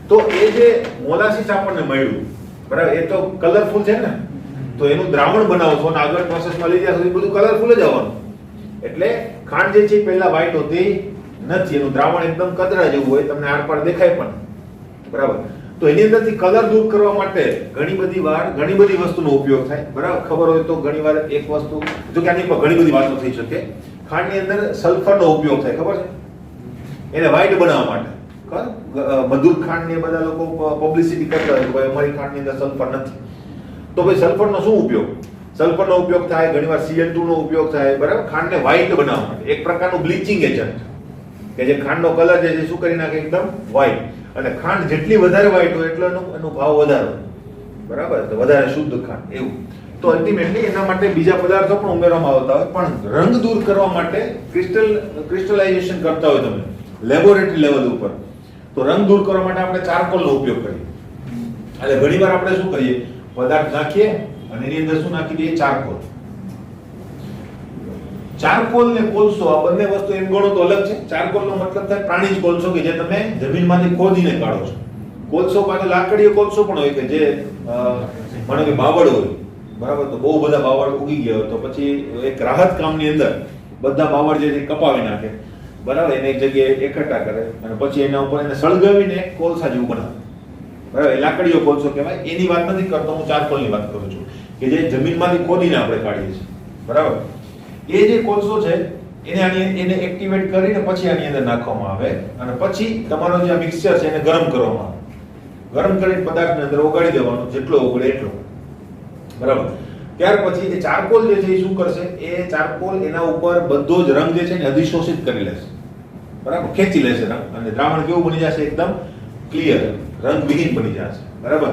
તો એ જે મોલાસીસ આપણને મળ્યું, બરાબર, એ તો કલરફુલ છે ને, તો એનું દ્રાવણ બનાવશો અને આગળ પ્રોસેસમાં લઈ જશો એ બધું કલરફુલ જ આવવાનું. એટલે ખાંડ જે છે પહેલા વ્હાઈટ હોતી નથી, એનું દ્રાવણ એકદમ કદરા જેવું હોય, તમને આરપાર દેખાય પણ, બરાબર. તો એની અંદરથી કલર દૂર કરવા માટે ઘણી બધી વસ્તુનો ઉપયોગ થાય, બરાબર. ખબર હોય તો ઘણી વાર એક વસ્તુ, જો કે આની પર ઘણી બધી વાતો થઈ શકે. ખાંડની અંદર સલ્ફરનો ઉપયોગ થાય, ખબર છે? એને વ્હાઈટ બનાવવા માટે. મધુર ખાંડ ને બધા લોકો પબ્લિસિટી કરતા હોય કે ભાઈ અમારી ખાંડની અંદર સલ્ફર નથી. તો ભાઈ સલ્ફરનો શું ઉપયોગ? સલ્ફરનો ઉપયોગ થાય, ઘણીવાર Cl2 નો ઉપયોગ થાય, બરાબર, ખાંડને વ્હાઈટ બનાવવા માટે. એક પ્રકારનું બ્લીચિંગ એજન્ટ કે જે ખાંડનો કલર છે શું કરી નાખે? એકદમ વ્હાઈટ. અને ખાંડ જેટલી વધારે વ્હાઈટ હોય એટલો એનો ભાવ વધારે હોય, બરાબર, તો વધારે શુદ્ધ ખાંડ એવું. તો અલ્ટિમેટલી એના માટે બીજા પદાર્થો પણ ઉમેરવામાં આવતા હોય, પણ રંગ દૂર કરવા માટે ક્રિસ્ટલાઇઝેશન કરતા હોય તમે લેબોરેટરી લેવલ ઉપર, તો રંગ દૂર કરવા માટે આપણે ચારકોલનો ઉપયોગ કરીએ. એટલે ઘણીવાર આપણે શું કરીએ, પદાર્થ નાખીએ અને એની અંદર શું નાખી દઈએ, ચારકોલ. ચારકોલ ને કોલસો આ બંને વસ્તુ એમ ગણો તો અલગ છે. ચારકોલનો મતલબ થાય પ્રાણીજ કોલસો કે જે તમે જમીનમાંથી ખોદીને કાઢો છો. કોલસો પાછો લાકડીયો કોલસો પણ હોય કે જે માનો કે બાવળ હોય, બરાબર, તો બહુ બધા બાવળ ઉગી ગયા હોય તો પછી એક રાહત કામની અંદર બધા બાવળ જે છે કપાવી નાખે, બરાબર, એને એક જગ્યાએ એકઠા કરે અને પછી એના ઉપર એને સળગાવીને એક કોલસા જેવું બનાવે, બરાબર, એ લાકડીયો કોલસો કહેવાય. એની વાત નથી કરતો હું, ચારકોલની વાત કરું છું કે જે જમીનમાંથી ખોદીને આપણે કાઢીએ છીએ, બરાબર. એ જે કોલસો છે એને એક્ટિવેટ કરીને પછી આની અંદર નાખવામાં આવે અને પછી તમારો જે મિક્સચર છે એને ગરમ કરવામાં આવે. ગરમ કરીને પદાર્થની અંદર ઓગાળી દેવાનો, જેટલો ઓગળે એટલો, બરાબર. ત્યાર પછી એ ચારકોલ જે છે એ શું કરશે, એ ચારકોલ એના ઉપર બધો જ રંગ જે છે ને અધિશોષિત કરી લેશે, બરાબર, ખેંચી લેશે રંગ, અને દ્રાવણ કેવું બની જશે, એકદમ ક્લિયર, રંગવિહીન બની જશે, બરાબર.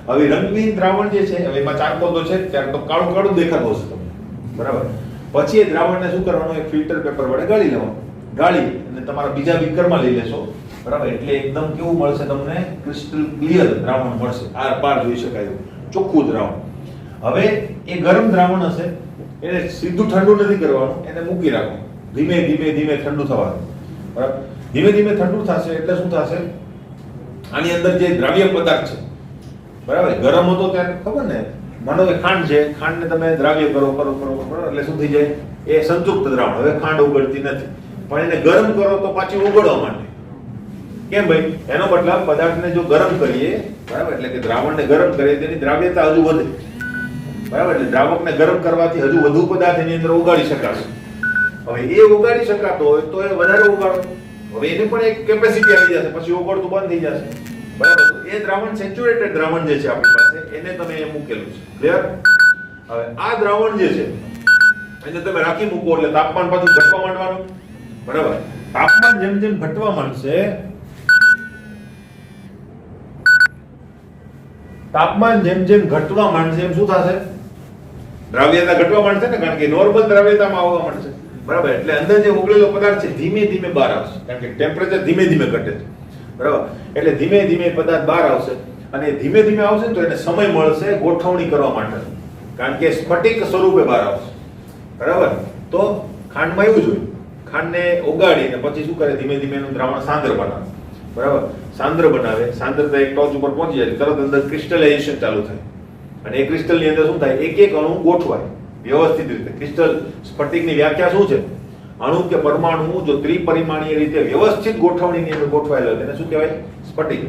હવે રંગવિહીન દ્રાવણ જે છે, હવે એમાં ચારકોલ તો છે ત્યારે તો કાળું કાળું દેખાતું હશે તમને, બરાબર. પછી એ દ્રાવણને શું કરવાનું, એક ફિલ્ટર પેપર વડે ગાળી લેવાનું, ગાળી અને તમારા બીજા બીકરમાં લઈ લેશો, બરાબર. એટલે એકદમ કેવું મળશે તમને, ક્રિસ્ટલ ક્લિયર દ્રાવણ મળશે, આર પાર જોઈ શકાય એવું ચોખ્ખું દ્રાવણ. હવે એ ગરમ દ્રાવણ હશે, એને સીધું ઠંડુ નથી કરવાનું, એને મૂકી રાખવાનું, ધીમે ધીમે ધીમે ઠંડુ થવાનું, બરાબર. ધીમે ધીમે ઠંડુ થશે એટલે શું થશે, આની અંદર જે દ્રાવ્ય પદાર્થ છે, બરાબર, ગરમ હતો ત્યારે ખબર ને, માનો કે ખાંડ છે, ખાંડને તમે દ્રાવ્ય કરો એટલે શું થઈ જાય, એ સંતૃપ્ત દ્રાવણ. હવે ખાંડ ઓગળતી નથી, પણ એને ગરમ કરો તો પાછી ઓગળવા માંડે. કેમ ભાઈ, એનો મતલબ પદાર્થને જો ગરમ કરીએ, બરાબર, એટલે કે દ્રાવણને ગરમ કરીએ તેની દ્રાવ્યતા હજુ વધે, બરાબર. એટલે દ્રાવકને ગરમ કરવાથી હજુ વધુ પદાર્થ એની અંદર ઓગાળી શકાશે. હવે એ ઓગાળી શકાતો હોય તો એ વધારે ઓગાળો, હવે એને પણ એક કેપેસિટી આવી જશે, પછી ઓગળતું બંધ થઈ જશે, બરાબર. એ દ્રાવણ સેચ્યુરેટેડ દ્રાવણ જે છે આપણી પાસે, એને તમે એ મૂકેલું છે, ક્લિયર. હવે આ દ્રાવણ જે છે એને તમે રાખી મૂકો એટલે તાપમાન પાછું ઘટવા માંડવાનું, બરાબર. તાપમાન જેમ જેમ ઘટવા માંડશે, તાપમાન જેમ જેમ ઘટવા માંડશે એમ શું થશે, દ્રાવ્યતા ઘટવા માંડશે ને, કારણ કે નોર્મલ દ્રાવ્યતામાં આવવા માંડશે, બરાબર. એટલે અંદર જે ઓગળેલો પદાર્થ છે ધીમે ધીમે બહાર આવશે, કારણ કે ટેમ્પરેચર ધીમે ધીમે ઘટે છે, બરાબર. એટલે ધીમે ધીમે પદાર્થ બહાર આવશે અને ધીમે ધીમે આવશે તો એને સમય મળશે ગોઠવણી કરવા માટે, કારણ કે સ્ફટિક સ્વરૂપે બહાર આવશે, બરાબર. તો ખાંડમાં એવું જોઈએ, ખાંડને ઓગાળીને પછી શું કરે, ધીમે ધીમે એનું દ્રાવણ સાંદ્ર બનાવે, બરાબર. સાંદ્ર બનાવે, સાંદ્રતા એક ટોચ ઉપર પહોંચી જાય તરત અંદર ક્રિસ્ટલાઇઝેશન ચાલુ થાય અને એ ક્રિસ્ટલની અંદર શું થાય, એક એક અણુ ગોઠવાય વ્યવસ્થિત રીતે. ક્રિસ્ટલ સ્ફટિકની વ્યાખ્યા શું છે, અણુ કે પરમાણુ જો ત્રિપરિમાણીય રીતે વ્યવસ્થિત ગોઠવણીની અંદર ગોઠવાયેલો તેને શું કહેવાય, સ્ફટિક,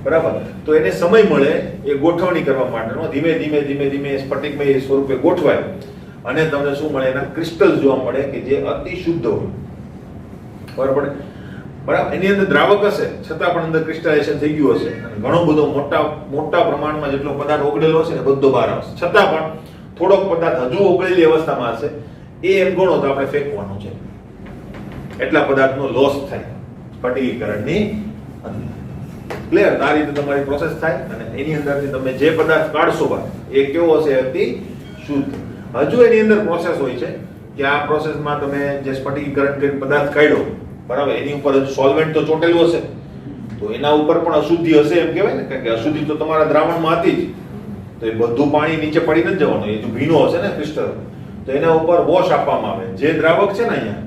બરાબર. તો એને સમય મળે એ ગોઠવણી કરવા માટેનો, ધીમે ધીમે ધીમે ધીમે સ્ફટિકમય સ્વરૂપે ગોઠવાય અને તમને શું મળે, એના ક્રિસ્ટલ જોવા મળે કે જે અતિ શુદ્ધ હોય, બરાબર. બરાબર. એની અંદર દ્રાવક હશે છતાં પણ અંદર ક્રિસ્ટલાઇઝેશન થઈ ગયું હશે અને ઘણો બધો મોટા પ્રમાણમાં જેટલો પદાર્થ ઓગળેલો હશે ને બધો બહાર આવશે, છતાં પણ થોડોક પદાર્થ હજુ ઓગળેલી અવસ્થામાં હશે, એ એમ ગણો તો આપણે ફેંકવાનું છે, એટલા પદાર્થનો લોસ થાય સ્ફટિકીકરણની અંદર, ક્લિયર. આ રીતે તમારી પ્રોસેસ થાય અને એની અંદરથી તમે જે પદાર્થ કાઢશો બહાર એ કેવો હશે, અતિ શુદ્ધ. હજુ એની અંદર પ્રોસેસ હોય છે કે આ પ્રોસેસમાં તમે જે સ્ફટિકીકરણ કરીને પદાર્થ કાઢ્યો, બરાબર, એની ઉપર હજુ સોલ્વેન્ટ તો ચોટેલું હશે તો એના ઉપર પણ અશુદ્ધિ હશે એમ કહેવાય ને, કારણ કે અશુદ્ધિ તો તમારા દ્રાવણમાં હતી જ, તો એ બધું પાણી નીચે પડી નથી જવાનું, એ જો ભીનો હશે ને ક્રિસ્ટલ, તો એના ઉપર વોશ આપવામાં આવે. જે દ્રાવક છે ને અહીંયા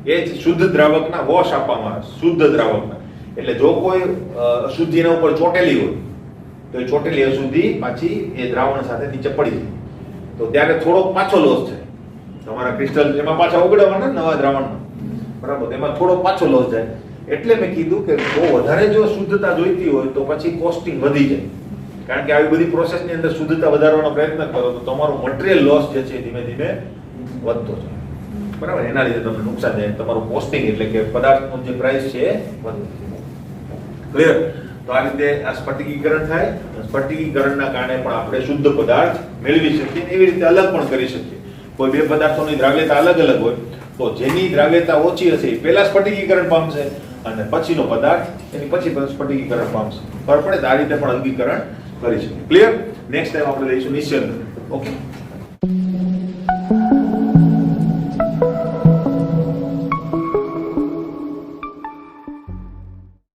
એ જ શુદ્ધ દ્રાવકના વોશ આપવામાં આવે, શુદ્ધ દ્રાવકના. એટલે જો કોઈ અશુદ્ધિ એના ઉપર ચોટેલી હોય તો એ ચોટેલી અશુદ્ધિ પાછી એ દ્રાવણ સાથે નીચે પડી જાય, તો ત્યારે થોડોક પાછો લોસ થાય તમારા ક્રિસ્ટલ, એમાં પાછા ઓગળવાના નવા દ્રાવણમાં, બરાબર. એમાં થોડો પાછો લોસ જાય. એટલે મેં કીધું કે બહુ વધારે જો શુદ્ધતા જોઈતી હોય તો પછી કોસ્ટિંગ વધી જાય, કારણ કે આવી બધી પ્રોસેસની અંદર શુદ્ધતા વધારવાનો પ્રયત્ન કરો તો તમારું મટીરીયલ લોસ જે છે ધીમે ધીમે વધતો જાય, બરાબર. એના લીધે તમને નુકસાન જાય, તમારું કોસ્ટિંગ એટલે કે પદાર્થનો જે પ્રાઇસ છે એ વધે, ક્લિયર. તો આ રીતે આ સ્ફટિકીકરણ થાય, સ્ફટિકીકરણના કારણે પણ આપણે શુદ્ધ પદાર્થ મેળવી શકીએ, એવી રીતે અલગ પણ કરી શકીએ. કોઈ બે પદાર્થોની દ્રાવ્યતા અલગ અલગ હોય તો જેની દ્રાવ્યતા ઓછી હશે એ પહેલા સ્ફટિકીકરણ પામશે અને પછીનો પદાર્થ એની પછી સ્ફટિકીકરણ પામશે, બરાબર. આ રીતે પણ અલગીકરણ કરી શકીએ, ક્લિયર. નેક્સ્ટ ટાઈમ આપણે લઈશું નિશ્ચલ. ઓકે.